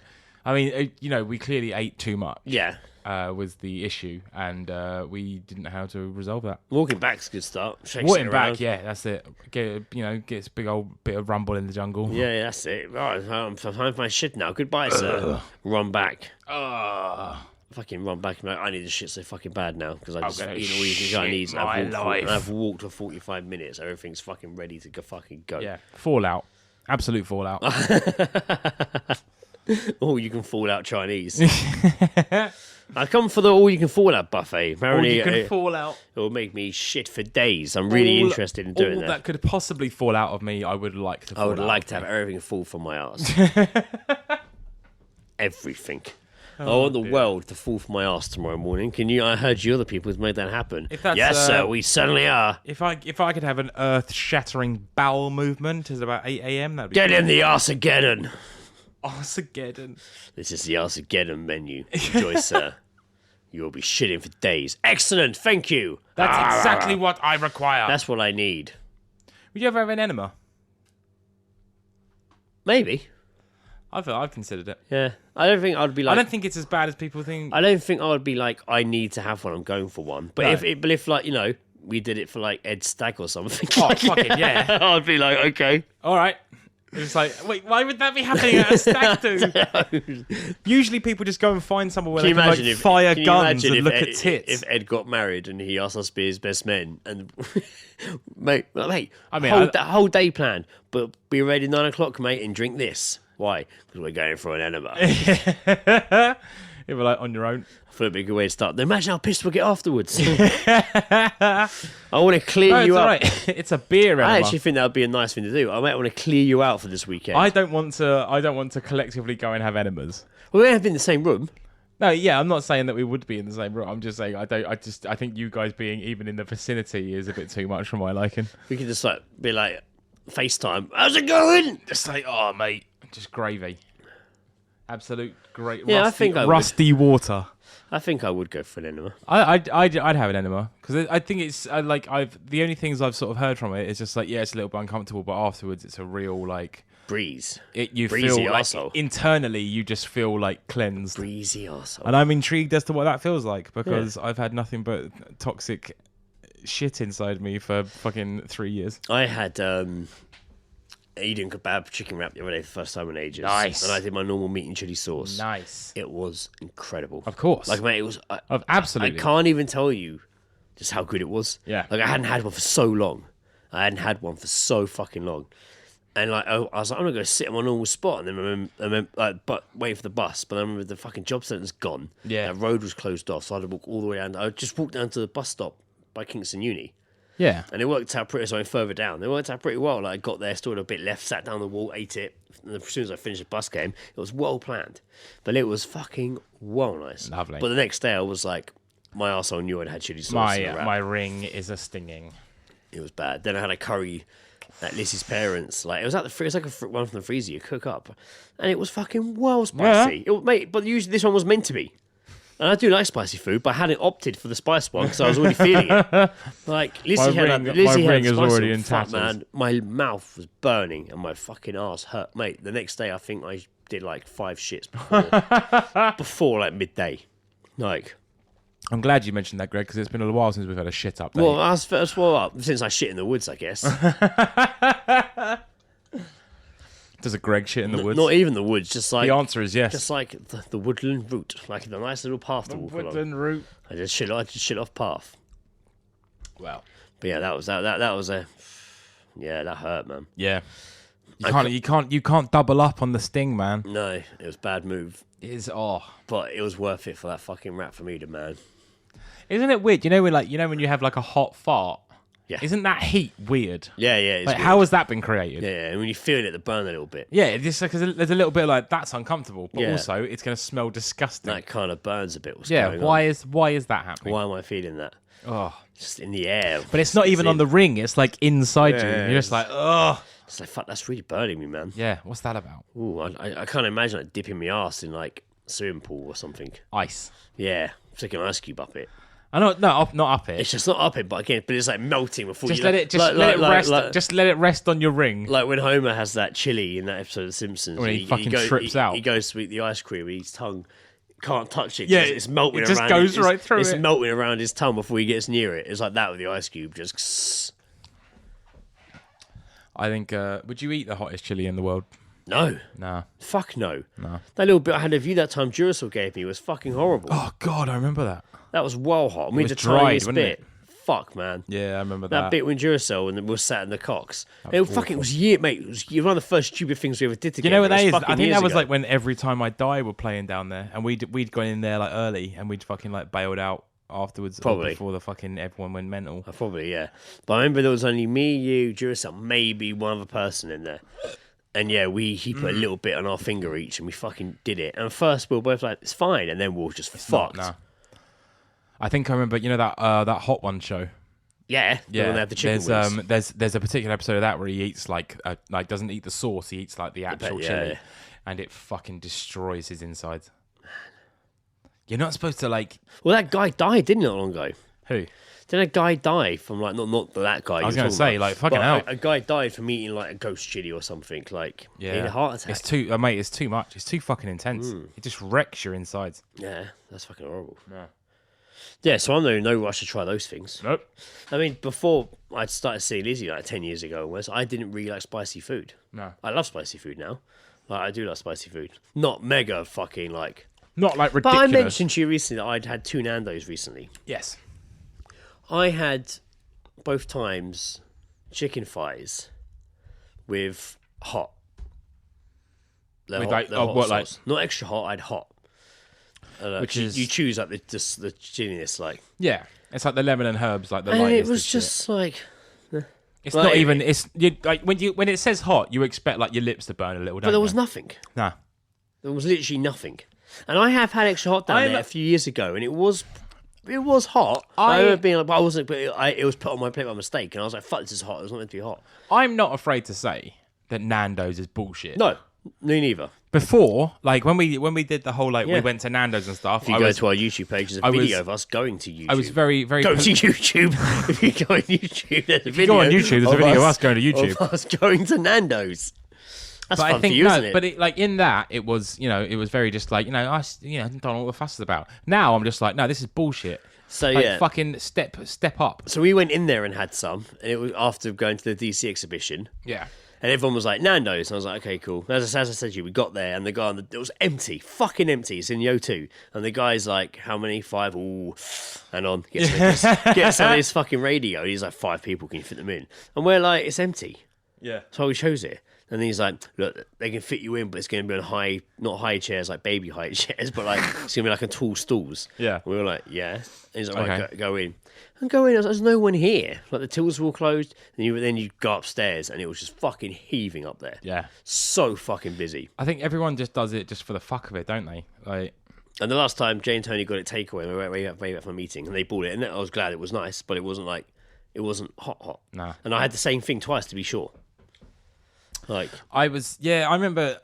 I mean, you know, we clearly ate too much. Yeah. Was the issue, and we didn't know how to resolve that. Walking back's a good start. Walking back, yeah, that's it. Get a big old bit of rumble in the jungle. Yeah, that's it. Right, I'm time for my shit now. Goodbye, sir. Run back. Fucking run back. I need this shit so fucking bad now because I've just eaten all these Chinese. I've walked for 45 minutes. Everything's fucking ready to fucking go. Yeah, fallout. Absolute fallout. All you can fall out Chinese. I come for the all you can fall out buffet. Apparently, all you can fall out. It will make me shit for days. I'm really interested in doing that. All that could possibly fall out of me, I would like to fall out. I would like to have everything fall from my arse. Everything. I want the world to fall from my arse tomorrow morning. Can you? I heard you other people have made that happen. Yes, sir, we certainly are. If I could have an earth-shattering bowel movement at about 8 a.m, that'd be Get in the Arsegeddon. Arsegeddon. This is the Arsegeddon menu. Enjoy, sir. You will be shitting for days. Excellent, thank you. That's exactly what I require. That's what I need. Would you ever have an enema? Maybe. I've considered it. Yeah. I don't think I'd be like... I don't think it's as bad as people think. I don't think I would be like, I need to have one, I'm going for one. But if like, you know, we did it for like Ed Stag or something. Oh, fucking yeah. I'd be like, okay. All right. It's like, wait, why would that be happening at a stag do? Usually people just go and find somewhere where they can like fire guns and look at tits. If Ed got married and he asked us to be his best men, and mate, I mean, whole day plan, but be ready 9 o'clock, mate, and drink this. Why? Because we're going for an enema. You were like on your own. I thought it'd be a good way to start. Imagine how pissed we'll get afterwards. I want to clear you up. Right. It's a beer enema. I actually think that would be a nice thing to do. I might want to clear you out for this weekend. I don't want to collectively go and have enemas. Well, we have been in the same room. No, yeah, I'm not saying that we would be in the same room. I'm just saying I think you guys being even in the vicinity is a bit too much for my liking. We could just like be like FaceTime. How's it going? Just like, oh mate, just gravy. Absolute great. Yeah, I think rusty water. I think I would go for an enema. I'd have an enema because I think it's the only things I've sort of heard from it is just like, yeah, it's a little bit uncomfortable, but afterwards it's a real like breeze. You breezy feel like arsehole. Internally you just feel like cleansed, breezy arsehole. And I'm intrigued as to what that feels like because I've had nothing but toxic shit inside me for fucking 3 years. I had eating kebab chicken wrap the other day for the first time in ages. Nice. And I did my normal meat and chili sauce. Nice. It was incredible. Of course. Like, mate, it was... Absolutely. I can't even tell you just how good it was. Yeah. Like, I hadn't had one for so long. I hadn't had one for so fucking long. And, like, I was like, I'm going to go sit in my normal spot. And then I remember waiting for the bus. But I remember the fucking job centre's gone. Yeah. That road was closed off. So I had to walk all the way down. I just walked down to the bus stop by Kingston Uni. Yeah. And it worked out pretty, so I went further down. It worked out pretty well. Like, I got there, stood a bit left, sat down the wall, ate it. And as soon as I finished the bus game, it was well planned. But it was fucking well nice. Lovely. But the next day, I was like, my arsehole knew I'd had chili sauce. My ring is a stinging. It was bad. Then I had a curry at Lizzie's parents. Like, it was like one from the freezer you cook up. And it was fucking well spicy. Yeah. Mate, but usually this one was meant to be. And I do like spicy food, but I hadn't opted for the spice one because I was already feeling it. Like, Lizzie had is already in fuck, tatters. man, my mouth was burning and my fucking ass hurt. Mate, the next day I think I did like 5 shits before like midday. Like, I'm glad you mentioned that, Greg, because it's been a while since we've had a shit update. well, since I shit in the woods, I guess. Does a Greg shit in the woods? Not even the woods, just like... The answer is yes. Just like the woodland route, like the nice little path to walk along. Woodland route. I just shit off path. Well, But yeah, that was a... Yeah, that hurt, man. yeah. You can't double up on the sting, man. No, it was a bad move. It is But it was worth it for that fucking rat for me to, man. Isn't it weird? When you have like a hot fart. Yeah. Isn't that heat weird? Yeah, it's Like, weird. how has that been created? Yeah, and when you feel it burn a little bit. Yeah, it's just because there's a little bit like that's uncomfortable, but Yeah. also it's going to smell disgusting. That kind of burns a bit. What's Yeah, going why on. is that happening? Why am I feeling that? Oh, Just in the air. but it's not even on the ring; it's like inside you. Yeah, You're just like, oh, It's like, fuck, that's really burning me, man. yeah. What's that about? Ooh, I can't imagine like dipping my ass in like a swimming pool or something. Ice. Yeah, sticking an ice cube up it. I know, not up it. It's just not up it, but it's like melting before Just you... let it rest. Just let it rest on your ring. Like when Homer has that chili in that episode of The Simpsons. When he fucking trips out. He goes to eat the ice cream and his tongue can't touch it. Yeah, it's melting it just around. goes right through It's it. melting around his tongue before he gets near it. It's like that with the ice cube. Just... I think. Would you eat the hottest chili in the world? No. Nah. Fuck no. That little bit I had of you that time Duracell gave me was fucking horrible. Oh God, I remember that. That was well hot. We was had the dried, tiniest wasn't bit. it? Fuck, man. Yeah, I remember That that. bit when Duracell and we were sat in the cocks. was It was mate. It was one of the first stupid things we ever did together. You know what that It is? was I fucking think years that was ago. like when Every Time I Die were playing down there, and we'd gone in there like early, and we'd fucking like bailed out afterwards, or Probably. before the fucking everyone went mental. Probably, yeah. But I remember there was only me, you, Duracell, maybe one other person in there. And yeah, he put a little bit on our finger each, and we fucking did it. And first we were both like, it's fine, and then we were just fucked. Nah. I think I remember. You know that Hot One show. Yeah, when they have the chicken wings. There's a particular episode of that where he eats like doesn't eat the sauce, he eats like the actual chili, yeah. and it fucking destroys his insides. You're not supposed to like. Well, that guy died, didn't he, not long ago? Who? Didn't a guy die from like not that guy? I was going to say like fucking hell. A guy died from eating like a ghost chili or something. Like he had a heart attack. It's too mate. It's too much. It's too fucking intense. It just wrecks your insides. Yeah, that's fucking horrible. Yeah. Yeah, so I'm no rush to try those things. Nope. I mean, before I'd started seeing Lizzie like 10 years ago, was I didn't really like spicy food. No. I love spicy food now. Like, I do love spicy food. Not mega fucking like. Not like But ridiculous. I mentioned to you recently that I'd had 2 Nando's recently. Yes. I had both times chicken thighs with hot. With like- what, like- sauce. Not extra hot, I'd hot. Which is- you choose like the chilliness, like. Yeah. It's like the lemon and herbs, like the And lightest. it was of shit. just like. It's like- not even. It's like when it says hot, you expect like your lips to burn a little. But there was nothing. Nah. There was literally nothing. And I have had extra hot down there a few years ago, and it was hot. I remember being like, but I wasn't. But it was put on my plate by mistake, and I was like, "Fuck, this is hot. It was not meant to be hot." I'm not afraid to say that Nando's is bullshit. No, Me neither. Before, like when we did the whole we went to Nando's and stuff. If you go to our YouTube page, there's a video of us going to YouTube. I was very Go to YouTube. If you go on YouTube, there's a video. Go on YouTube, there's a video of us going to YouTube. Of us going to Nando's. That's but fun I think for you, isn't it? But in that it was it was very just I don't know what the fuss is about. Now I'm just like, no, this is bullshit. So fucking step up. So we went in there and had some, and it was after going to the DC exhibition. Yeah. And everyone was like, Nando's. And I was like, okay, cool. As I said to you, we got there, and the guy, it was empty. Fucking empty. It's in the O2. And the guy's like, how many? 5? Ooh. And on. Gets on his fucking radio. He's like, 5 people, can you fit them in? And we're like, it's empty. Yeah. So we chose it. And he's like, look, they can fit you in, but it's going to be on not high chairs, like baby high chairs, but like, it's going to be like on tall stools. Yeah. And we were like, yeah. And he's like, Okay. right, go in. And go in, there's no one here. Like, the tills were all closed. And then you go upstairs, and it was just fucking heaving up there. Yeah. So fucking busy. I think everyone just does it just for the fuck of it, don't they? Like, And the last time, Jane and Tony got it takeaway, and we went way back from a meeting, and they bought it, and I was glad it was nice, but it wasn't hot. Nah. And I had the same thing twice, to be sure. Like, I remember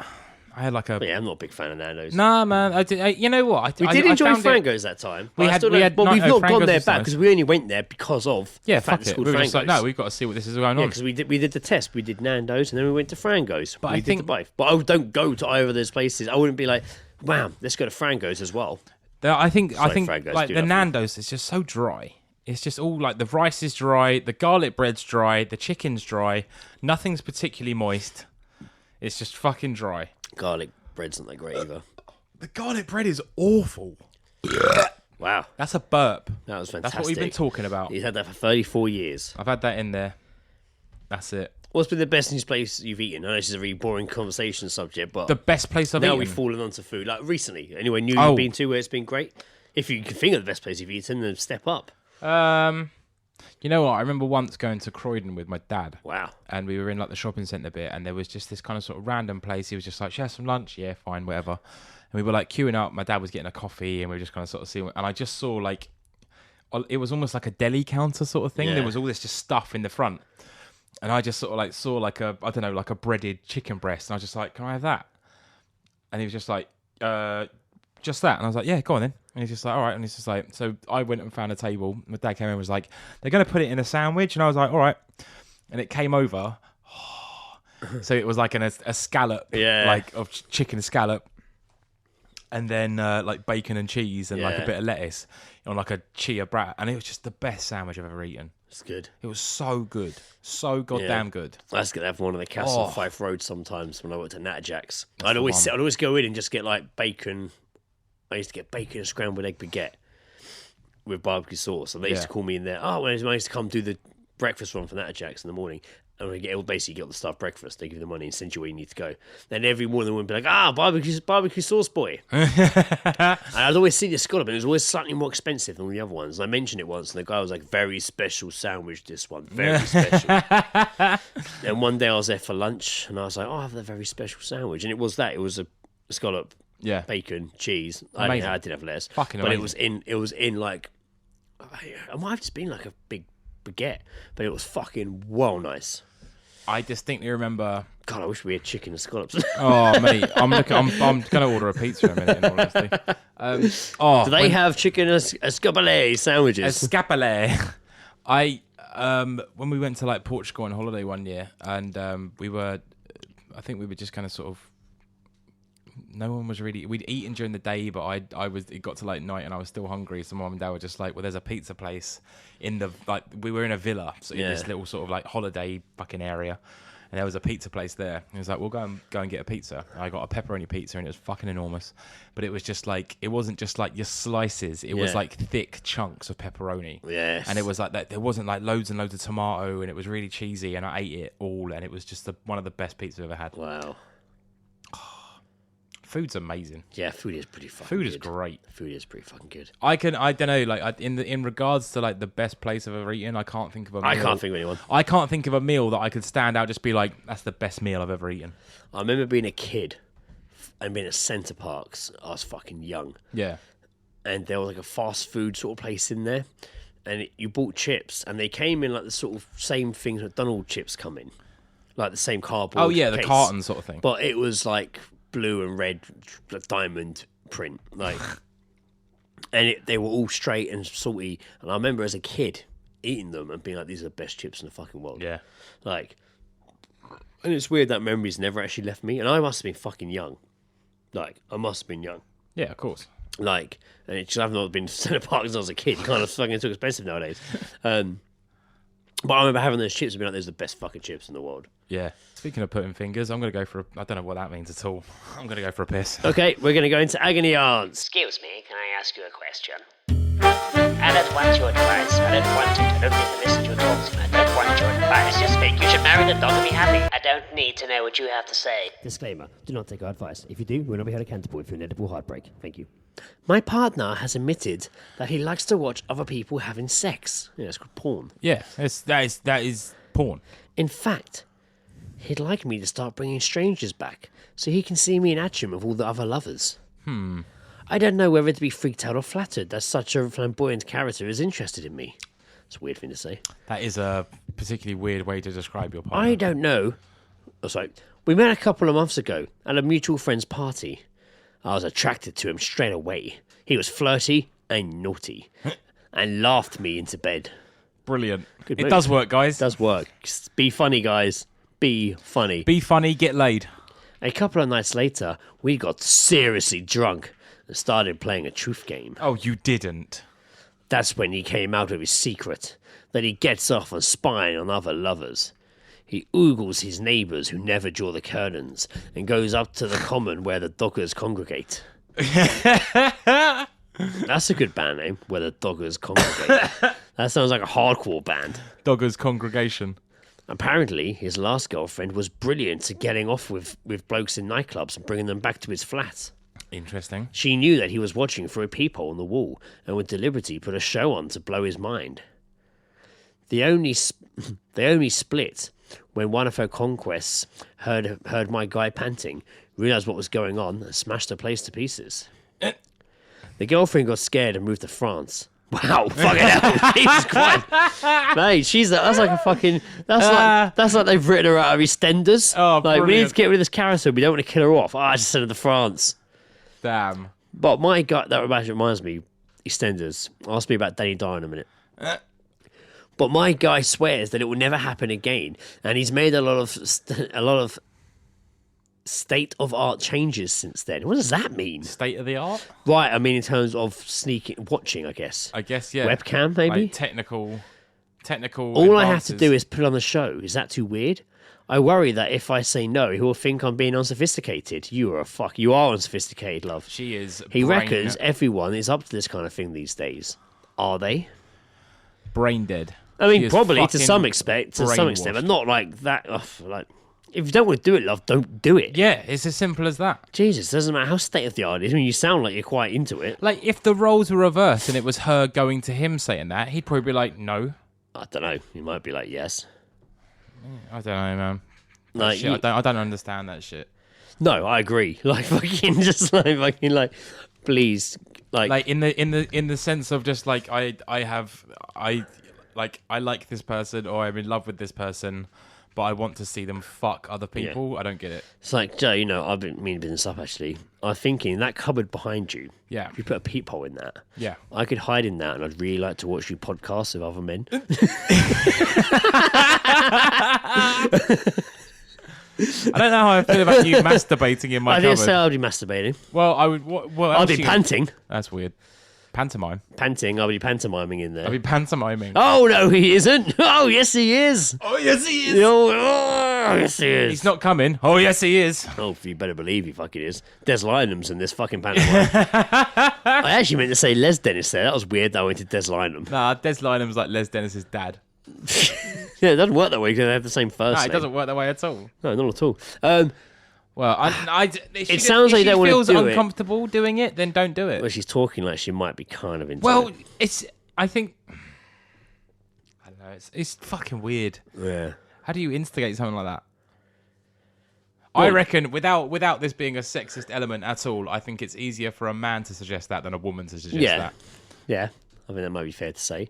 I had like a... but yeah, I'm not a big fan of Nando's. Nah, man. You know what? We did enjoy found Frango's that time. We had we've not gone Frango's there was back nice. because we only went there because of Yeah, the fact fuck it's it. called We were Frango's. just like, no, we've got to see what this is going Yeah, on. because we did the test. We did Nando's and then we went to Frango's. But we I did think- the both. But I don't go to either of those places. I wouldn't be like, wow, let's go to Frango's as well. I think Frango's, like do the that for me. Nando's is just so dry. It's just all like the rice is dry, the garlic bread's dry, the chicken's dry. Nothing's particularly moist. It's just fucking dry. Garlic bread's not that great either. The garlic bread is awful. Wow, That's a burp. that was fantastic. That's what we've been talking about. He's had that for 34 years. I've had that in there. That's it. What's been the best news place you've eaten? I know this is a really boring conversation subject, but The best place I've now eaten. we've fallen onto food. Like recently, anywhere new Oh. you've been to where it's been great? If you can think of the best place you've eaten, then step up. You know what? I remember once going to Croydon with my dad. Wow. And we were in like the shopping centre bit, and there was just this kind of sort of random place. He was just like, "Share some lunch?" Yeah, fine, whatever. And we were like queuing up. My dad was getting a coffee, and we were just kind of sort of seeing. And I just saw like, it was almost like a deli counter sort of thing. Yeah. There was all this just stuff in the front, and I just sort of like saw like a, I don't know, like a breaded chicken breast, and I was just like, "Can I have that?" And he was just like, just that. And I was like, yeah, go on then. And he's just like, all right. And he's just like, so I went and found a table. My dad came in and was like, they're going to put it in a sandwich. And I was like, all right. And it came over. So it was like a scallop, Yeah. like of chicken scallop. And then like bacon and cheese and like Yeah. a bit of lettuce on like a chia brat. And it was just the best sandwich I've ever eaten. It's good. It was so good. So goddamn good. I used to have one on the Castle Oh. Fife Road sometimes when I worked at Natterjack's. I'd always go in and just get like bacon. I used to get bacon and scrambled egg baguette with barbecue sauce. And they used to call me in there. Oh, when I used to come do the breakfast run for Natterjack's in the morning. And it would basically get all the stuff breakfast. They give you the money and send you where you need to go. Then every morning they would be like, barbecue sauce boy. And I'd always see this scallop, and it was always slightly more expensive than the other ones. And I mentioned it once, and the guy was like, very special sandwich, this one. Very special. And one day I was there for lunch, and I was like, I'll have a very special sandwich. And it was that. It was a scallop, Yeah. bacon, cheese. I Amazing. did have lettuce. Fucking but amazing. it was in like, I might have just been like a big baguette, but it was fucking well nice. I distinctly remember. God, I wish we had chicken and scallops. Oh, mate, I'm going to order a pizza in a minute, in all honesty. Do they have chicken escapole sandwiches? Escapole. When we went to like Portugal on holiday one year, and I think we were just kind of sort of, no one was really, we'd eaten during the day, but it got to like night and I was still hungry. So mum and dad were just like, well, there's a pizza place we were in a villa, so in this little sort of like holiday fucking area. And there was a pizza place there. And he was like, we'll go and get a pizza. And I got a pepperoni pizza, and it was fucking enormous. But it was just like, it wasn't just like your slices. It was like thick chunks of pepperoni. Yes. And it was like that. There wasn't like loads and loads of tomato, and it was really cheesy. And I ate it all, and it was just one of the best pizzas I've ever had. Wow. Food's amazing. Yeah, food is pretty fucking Food good. is great. Food is pretty fucking good. I don't know, like in regards to like the best place I've ever eaten, I can't think of a meal. I can't think of anyone. I can't think of a meal that I could stand out, just be like, that's the best meal I've ever eaten. I remember being a kid and being at Centre Parks. I was fucking young. Yeah. And there was like a fast food sort of place in there. And you bought chips, and they came in like the sort of same things McDonald's chips come in. like the same cardboard. Oh yeah, the case. carton sort of thing. But it was like blue and red diamond print, like, and they were all straight and salty. And I remember as a kid eating them and being like, "These are the best chips in the fucking world." Yeah. Like, and it's weird that memories never actually left me. And I must have been fucking young. Like, I must have been young. Yeah, of course. Like, and it's I've not been to Centre Park since I was a kid. Kind of fucking too expensive nowadays. But I remember having those chips and being like, "Those are the best fucking chips in the world." Yeah. Speaking of putting fingers, I'm going to go for I don't know what that means at all. I'm going to go for a piss. Okay, we're going to go into agony aunts. Excuse me, can I ask you a question? I don't want your advice. I don't want it. I don't need to listen to your talks. I don't want your advice. Just think you should marry the dog and be happy. I don't need to know what you have to say. Disclaimer, do not take our advice. If you do, we'll not be held accountable for inedible heartbreak. Thank you. My partner has admitted that he likes to watch other people having sex. Yeah, it's called porn. Yeah, that is porn. In fact, he'd like me to start bringing strangers back so he can see me in action with all the other lovers. I don't know whether to be freaked out or flattered that such a flamboyant character is interested in me. It's a weird thing to say. That is a particularly weird way to describe your partner. I don't know. Oh, sorry. We met a couple of months ago at a mutual friend's party. I was attracted to him straight away. He was flirty and naughty and laughed me into bed. Brilliant. Good It move. does work, guys. Does work. Be funny, guys. Be funny. Be funny, get laid. A couple of nights later, we got seriously drunk and started playing a truth game. Oh, you didn't. That's when he came out of his secret, that he gets off on spying on other lovers. He oogles his neighbours who never draw the curtains and goes up to the common where the doggers congregate. That's a good band name, where the doggers congregate. That sounds like a hardcore band. Doggers Congregation. Apparently, his last girlfriend was brilliant at getting off with blokes in nightclubs and bringing them back to his flat. Interesting. She knew that he was watching through a peephole on the wall and would deliberately put a show on to blow his mind. They only split when one of her conquests heard my guy panting, realised what was going on, and smashed the place to pieces. The girlfriend got scared and moved to France. Wow, fucking hell, Jesus Christ. Mate, that's like a fucking, that's like they've written her out of EastEnders. Oh, like, we need brilliant. to get rid of this character, we don't want to kill her off. I just sent her to France. Damn. But my guy, that reminds me, EastEnders, ask me about Danny Dyer in a minute. But my guy swears that it will never happen again, and he's made a lot of state-of-art changes since then. What does that mean? State of the art? Right, I mean in terms of watching, I guess. I guess, yeah. Webcam, maybe? Like technical All I have to advances. do is put it on the show. Is that too weird? I worry that if I say no, he will think I'm being unsophisticated. You are unsophisticated, love. She is He reckons everyone is up to this kind of thing these days. Are they? brain dead. I She mean, is probably to fucking some extent, but brainwashed. not like that. Ugh, like, if you don't want to do it, love, don't do it. Yeah, it's as simple as that. Jesus, doesn't matter how state of the art it is. I mean, you sound like you're quite into it. Like, if the roles were reversed and it was her going to him saying that, he'd probably be like, no. I don't know. You might be like, yes. I don't know, man. Like, Shit, I don't understand that shit. no, I agree. Like, fucking, just like, fucking, like, please, Like in the sense of just like I like this person or I'm in love with this person, but I want to see them fuck other people. I don't get it. It's like, Joe, you know, I've been meaning to bring this up actually. I'm thinking that cupboard behind you. Yeah. If you put a peephole in that. Yeah. I could hide in that, and I'd really like to watch you podcast with other men. I don't know how I feel about you masturbating in my I didn't say cupboard. I'd be masturbating. Well, I would. What I'd else be you- panting. That's weird. Pantomime. Panting. I'll be pantomiming in there. I'll be pantomiming. Oh no, he isn't. Oh yes, he is. Oh yes, he is. Oh, yes, he is. He's not coming. Oh yes, he is. Oh, you better believe he fucking is. Des Lynam's in this fucking pantomime. I actually meant to say Les Dennis there. That was weird that I went to Des Lynam. Nah, Des Lynam's like Les Dennis's dad. Yeah, it doesn't work that way because they have the same first Nah, name. it doesn't work that way at all. No, not at all. Well, it sounds like you don't wanna feels do it. uncomfortable doing it, then don't do it. Well, she's talking like she might be kind of into Well, it. I think, I don't know. It's fucking weird. Yeah. How do you instigate something like that? I reckon without this being a sexist element at all, I think it's easier for a man to suggest that than a woman to suggest Yeah. that. Yeah. I think that might be fair to say.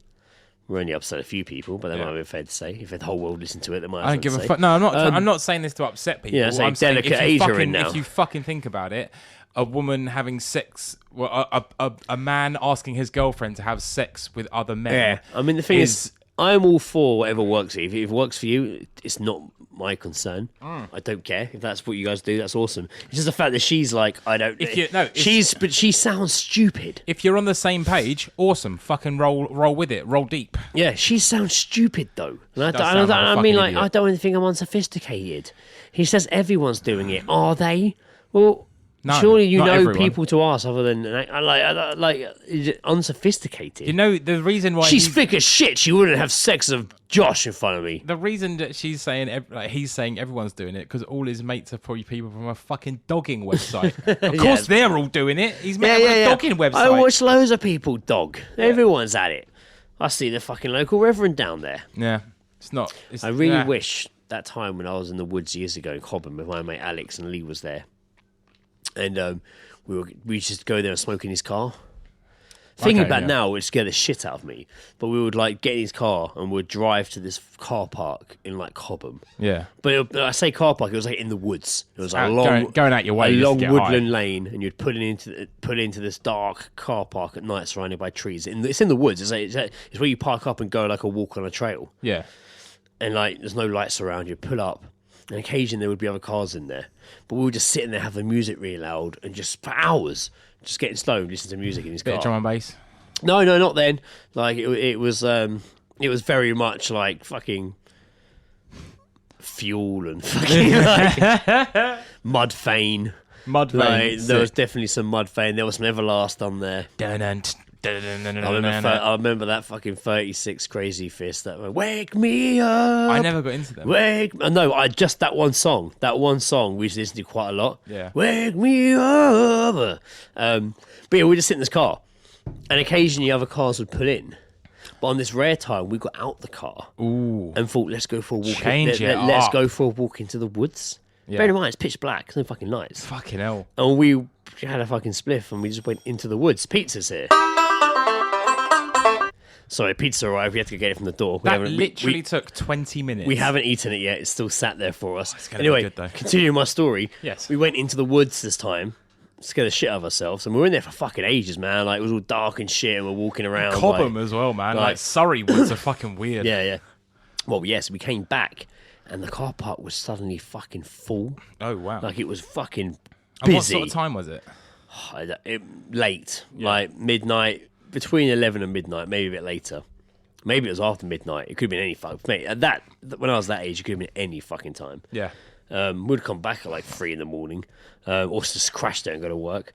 We only upset a few people, but they might be fair to say. If the whole world listened to it, they might. I don't give a fuck. No, I'm not. I'm not saying this to upset people. Yeah, it's like I'm saying delicate age you're in now. if you fucking think about it, a woman having sex, well, a man asking his girlfriend to have sex with other men. Yeah, I mean the thing is, I'm all for whatever works. If it works for you, it's not my concern. I don't care if that's what you guys do. That's awesome. It's just the fact that she's like, I don't. But she sounds stupid. If you're on the same page, awesome. Fucking roll with it. Roll deep. Yeah, she sounds stupid though. And I don't think I'm unsophisticated. He says everyone's doing it. Are they? Well. No, surely you know everyone. people to ask other than like is it unsophisticated. You know the reason why she's thick as shit. She wouldn't have sex with Josh in front of me. The reason that she's saying he's saying everyone's doing it because all his mates are probably people from a fucking dogging website. Of course they're all doing it. He's met a dogging website. I watch loads of people dog. Everyone's at it. I see the fucking local reverend down there. Yeah, I really wish that time when I was in the woods years ago in Cobham with my mate Alex and Lee was there. And we just go there and smoke in his car. Thinking about now, it would scare the shit out of me. But we would like get in his car and we'd drive to this car park in like Cobham. Yeah. But I say car park, it was like in the woods. It was like going out your way, a long woodland lane, and you'd put into this dark car park at night, surrounded by trees. It's in the woods. It's where you park up and go like a walk on a trail. Yeah. And like there's no lights around. You pull up. And occasionally there would be other cars in there. But we were just sitting there, have the music really loud, and just for hours, just getting stoned, listening to music in his car. Bit of drum and bass? No, not then. Like, it was very much like fucking Fuel and fucking like Mudvayne. Mudvayne. There was definitely some Mudvayne. There was some Everlast on there. I remember that fucking 36 Crazy Fist that went, wake me up. I never got into them. Just that one song. That one song we used to listen to quite a lot. Yeah. Wake me up. But yeah, we just sit in this car. And occasionally other cars would pull in. But on this rare time, we got out the car. Ooh. And thought, let's go for a walk. Let's go for a walk into the woods. Yeah. Bear in mind, it's pitch black. There's no fucking lights. Fucking hell. And we had a fucking spliff and we just went into the woods. Pizza's here. Sorry, pizza arrived. We had to go get it from the door. That literally took 20 minutes. We haven't eaten it yet. It's still sat there for us. It's gonna be good, though. Continuing my story. Yes. We went into the woods this time. Scared the shit out of ourselves. And we were in there for fucking ages, man. Like, it was all dark and shit and we're walking around. Cobham as well, man. Like Surrey woods are fucking weird. Yeah. Well, yes, we came back and the car park was suddenly fucking full. Oh, wow. Like, it was fucking busy. And what sort of time was it? Late. Yeah. Like, midnight. Between 11 and midnight. Maybe a bit later. Maybe it was after midnight. It could have been any fuck. Mate, when I was that age, it could have been any fucking time. Yeah. We'd come back at like 3 a.m. Or just crash there and go to work.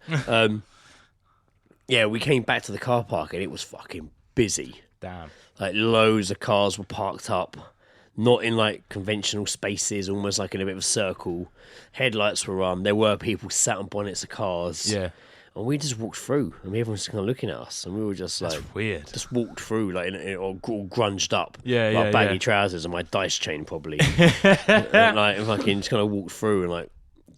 Yeah, we came back to the car park and it was fucking busy. Damn. Like loads of cars were parked up, not in like conventional spaces, almost like in a bit of a circle. Headlights were on. There were people sat on bonnets of cars. Yeah. And we just walked through, and everyone was just kind of looking at us, and we were just like, that's weird. Just walked through, like, all grunged up, like baggy trousers and my dice chain, probably, and, like, fucking just kind of walked through and like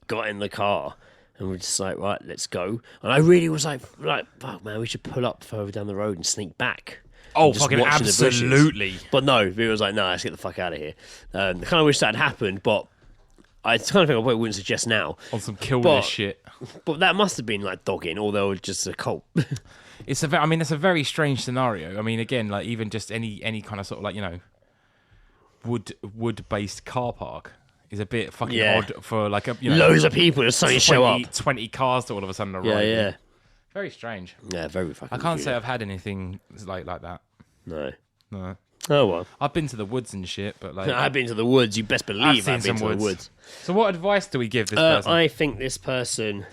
got in the car, and we're just like, right, let's go. And I really was like, fuck, man, we should pull up further down the road and sneak back. Oh, fucking absolutely! But no, it was like, no, let's get the fuck out of here. I kind of wish that had happened, but I kind of think I probably wouldn't suggest now. On some kill this shit. But that must have been like dogging, although just a cult. It's a very strange scenario. I mean, again, like even just any kind of sort of like, you know, wood based car park is a bit fucking odd for like a, you know, loads of people just suddenly show up. 20 cars to all of a sudden arrive. Yeah. Very strange. Yeah, very fucking. I can't say I've had anything like that. No. Oh well. I've been to the woods and shit, but like I've been to the woods. You best believe I've been to the woods. So what advice do we give this person? I think this person.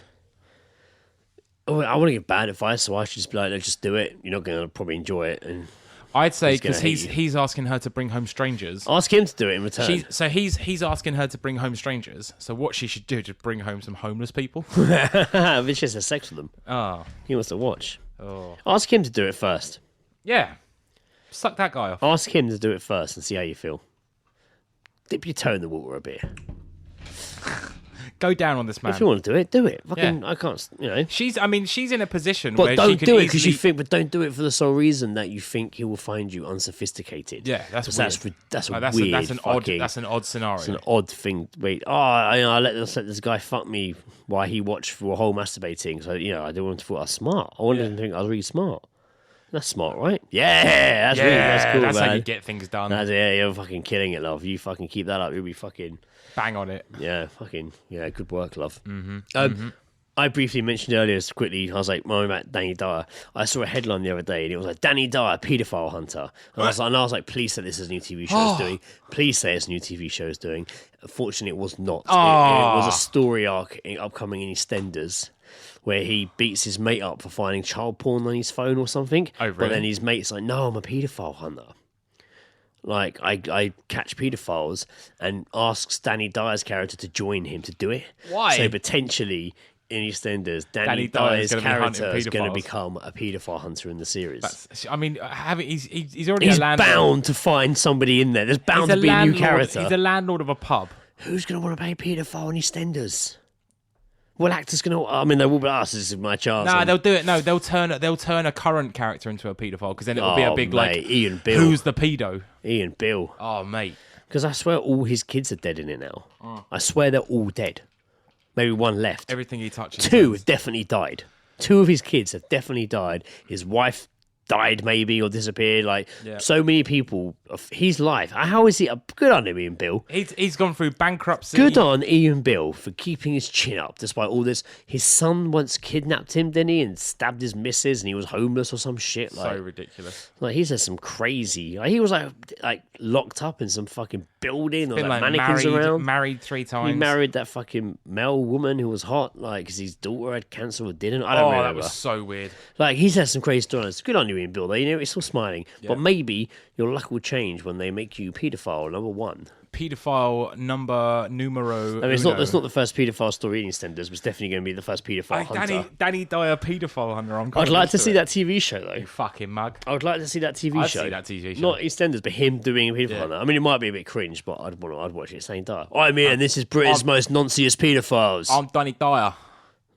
Oh, I want to give bad advice, so I should just be like, let's just do it. You're not going to probably enjoy it, and I'd say because he's asking her to bring home strangers. Ask him to do it in return. So he's asking her to bring home strangers. So what she should do is bring home some homeless people. It's just have sex with them. Oh, he wants to watch. Oh, ask him to do it first. Yeah. Suck that guy off. Ask him to do it first and see how you feel. Dip your toe in the water a bit. Go down on this man. If you want to do it. Fucking, I can't, you know. She's in a position But where don't she can do it because easily... you think. But don't do it for the sole reason that you think he will find you unsophisticated. Yeah, that's weird. That's No, weird. That's an odd scenario. It's an odd thing. Wait, I let this guy fuck me while he watched for a whole masturbating. So I didn't want to thought I was smart. I wanted him to think I was really smart. That's smart, right? Yeah, that's cool. That's man. how you get things done. You're fucking killing it, love. You fucking keep that up. You'll be fucking bang on it. Yeah, good work, love. I briefly mentioned earlier, quickly, I was like, about Danny Dyer. I saw a headline the other day, and it was like, Danny Dyer, paedophile hunter. And I was like, please say this is a new TV show is doing. Please say it's a new TV show is doing. Unfortunately, it was not. It was a story arc upcoming in EastEnders, where he beats his mate up for finding child porn on his phone or something. Oh, really? But then his mate's like, no, I'm a paedophile hunter. Like, I catch paedophiles, and asks Danny Dyer's character to join him to do it. Why? So potentially... in EastEnders, Danny Dyer's character is going to become a paedophile hunter in the series. He's already He's a landlord. bound to find somebody in there. There's bound to be a new character. He's a landlord of a pub. Who's going to want to play a paedophile in EastEnders? What actor's going to? I mean, they will be asked. This is my chance. Nah, they'll do it. No, they'll turn a current character into a paedophile because then it'll be a big Ian Bill. Who's the pedo? Ian Bill. Oh, mate. Because I swear all his kids are dead in it now. I swear they're all dead. Maybe one left. Everything he touches. Two have definitely died. Two of his kids have definitely died. His wife died maybe or disappeared. Like so many people of his life. How is he? Good on him, Ian Bill. He's gone through bankruptcy. Good on Ian Bill for keeping his chin up despite all this. His son once kidnapped him, didn't he, and stabbed his missus, and he was homeless or some shit. So ridiculous. Like he said some crazy. Like, he was like locked up in some fucking building. There was like mannequins around. Married 3 times. He married that fucking Mel woman who was hot, like because his daughter had cancer or didn't. I don't remember. That was so weird. Like he's had some crazy stories. Good on you, Ian Bill. Though it's still smiling, but maybe your luck will change when they make you paedophile number 1. Paedophile numero. I mean, it's not the first paedophile story in EastEnders, but it's definitely going to be the first paedophile hunter. Danny Dyer, paedophile hunter. I'd like to see that TV show though. You fucking mug. I would like to see that TV show. I'd see that TV show. Not EastEnders, but him doing a paedophile hunter. I mean, it might be a bit cringe, but I'd watch it. Danny Dyer. I'm here, and this is Britain's most nonciest paedophiles. I'm Danny Dyer.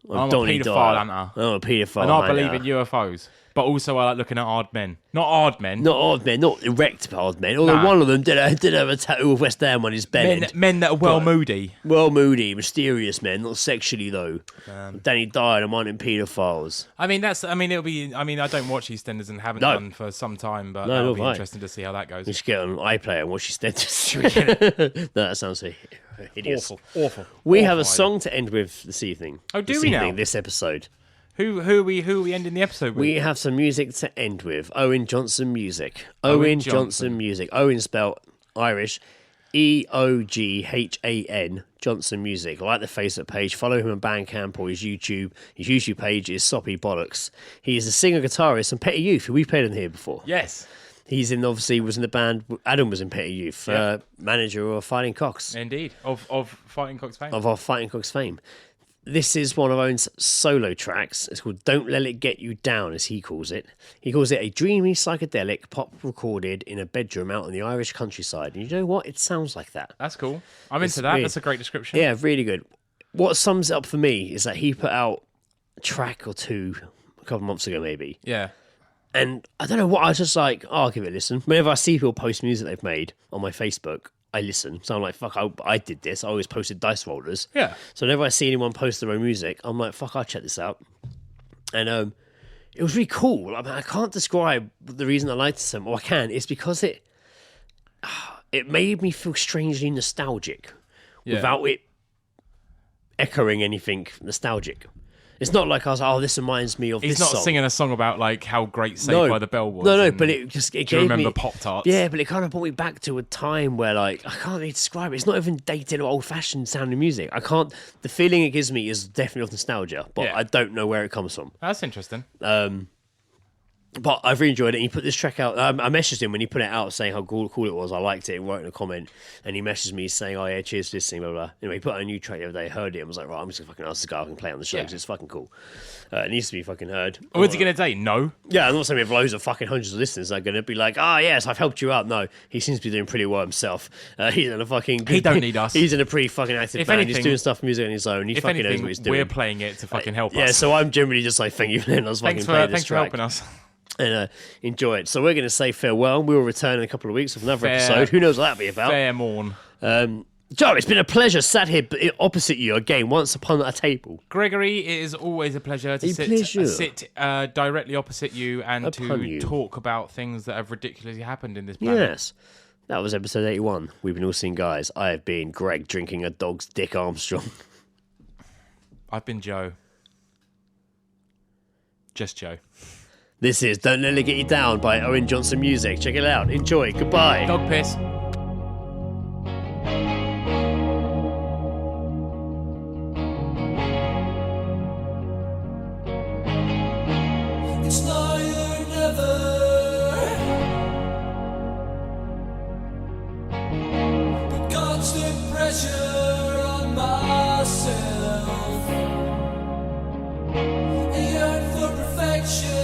I'm a paedophile hunter. I'm a paedophile and hunter. I believe in UFOs. But also I like looking at hard men. Not hard men. Not erect hard men. Although one of them did have a tattoo of West Ham on his belly. Men that are moody. Well moody, mysterious men, not sexually though. Danny Dyer and mine paedophiles. I don't watch EastEnders and haven't done for some time, but it'll be interesting to see how that goes. We should get on iPlayer and watch EastEnders. No, that sounds so hideous. Awful. We have a song to end with this evening. Oh, do we now? This episode. Who are we ending the episode with? We have some music to end with. Owen Johnson music. Owen Johnson music. Owen spelled Irish. EOGHAN Johnson music. I like the Facebook page. Follow him on Bandcamp or his YouTube. His YouTube page is Soppy Bollocks. He is a singer guitarist and Petty Youth, who we've played on here before. Yes. He's was in the band. Adam was in Petty Youth, manager of Fighting Cocks. Indeed, of Fighting Cocks fame. Of our Fighting Cocks fame. This is one of Owen's solo tracks. It's called Don't Let It Get You Down, as he calls it. He calls it a dreamy psychedelic pop recorded in a bedroom out in the Irish countryside. And you know what? It sounds like that. That's cool. I'm into that. Weird. That's a great description. Yeah, really good. What sums it up for me is that he put out a track or two a couple months ago, maybe. Yeah. And I don't know what, I was just like, I'll give it a listen. Whenever I see people post music they've made on my Facebook, I listen. So I'm like, fuck, I did this. I always posted dice rollers. Yeah. So whenever I see anyone post their own music, I'm like, fuck, I'll check this out. And it was really cool. I mean, I can't describe the reason I liked it so much. Well, I can. It's because it made me feel strangely nostalgic without it echoing anything nostalgic. It's not like I was like, oh, this reminds me of this song. He's not singing a song about like how great Saved by the Bell was. No, but it gave remember me... Pop-Tarts? Yeah, but it kind of brought me back to a time where, like, I can't really describe it. It's not even dated or old-fashioned sounding music. The feeling it gives me is definitely of nostalgia, but I don't know where it comes from. That's interesting. But I've really enjoyed it. He put this track out. I messaged him when he put it out saying how cool it was. I liked it. He wrote in a comment. And he messaged me saying, oh, yeah, cheers to this thing, blah, blah. Anyway, he put out a new track the other day. I heard it. I was like, right, I'm just going to fucking ask this guy I can play it on the show because it's fucking cool. It needs to be fucking heard. What's he going to say? No? Yeah, I'm not saying we have loads of fucking hundreds of listeners that are going to be like, yes, I've helped you out. No, he seems to be doing pretty well himself. He's in a fucking... He don't need us. He's in a pretty fucking active band. He's doing stuff, music on his own. He fucking knows what he's doing. We're playing it to fucking help us. Yeah, so I'm generally just like, thank you for letting us fucking play this Thanks for track. helping us. And enjoy it. So we're going to say farewell. We will return in a couple of weeks with another episode. Who knows what that'll be about? Fair morn. Joe, it's been a pleasure sat here opposite you again, once upon a table. Gregory, it is always a pleasure to sit directly opposite you and talk about things that have ridiculously happened in this planet. Yes. That was episode 81. We've been all seeing guys. I have been Greg drinking a dog's dick Armstrong. I've been Joe. Just Joe. This is Don't Let It Get You Down by Owen Johnson Music. Check it out. Enjoy. Goodbye. Dog piss. It's now or never. But constant pressure on myself. A yearn for perfection.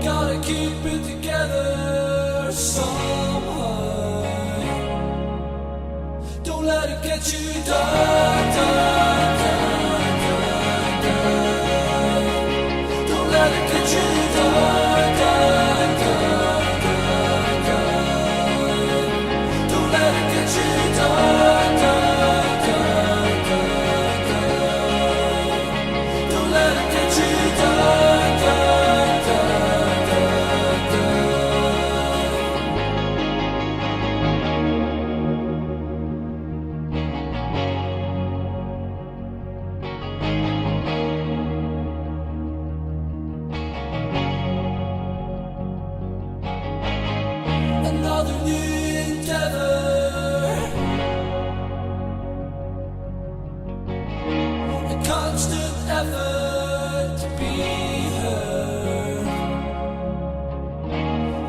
Gotta keep it together somehow. Don't let it get you down, down, down, down, down. Don't let it get you down, down, down, down, down. Don't let it get you down, down, down, down, down. Don't let it get you down, down, down, down, down. Another new endeavor, a constant effort to be heard,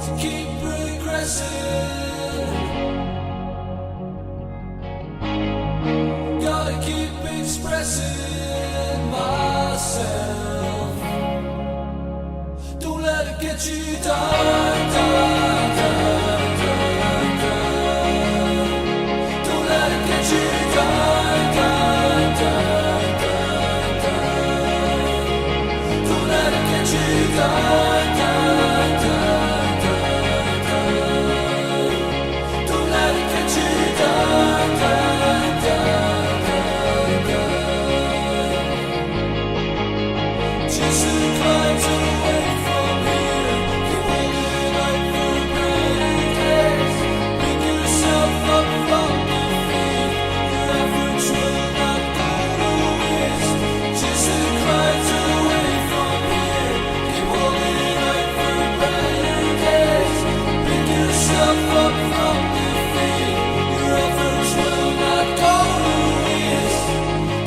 to keep progressing. Gotta keep expressing myself. Don't let it get you down, down, down, down, down. Don't let it get you down, down, down, down, down. Don't let it get you down, down, down, down, down. Don't let it get you down, down, down, down, down. Jason climbs away from here. Keep holding on for brighter days. Pick yourself up from defeat. Your efforts will not go to waste. Jason climbs away from here. Keep holding on for brighter days. Pick yourself up from defeat. Your efforts will not go to waste.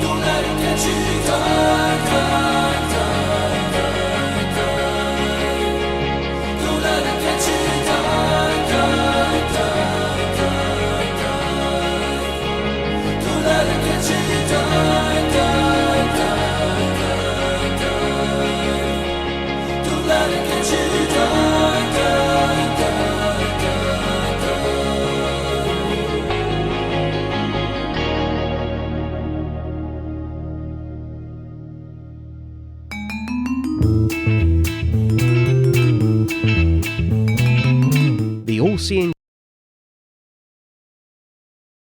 Don't let it get you down, down, down, down, down. Don't let it get you down, down, down, down, down. Don't let it get you down, down, down, down, down. Don't let it get you down, down, down, down, The All-Seeing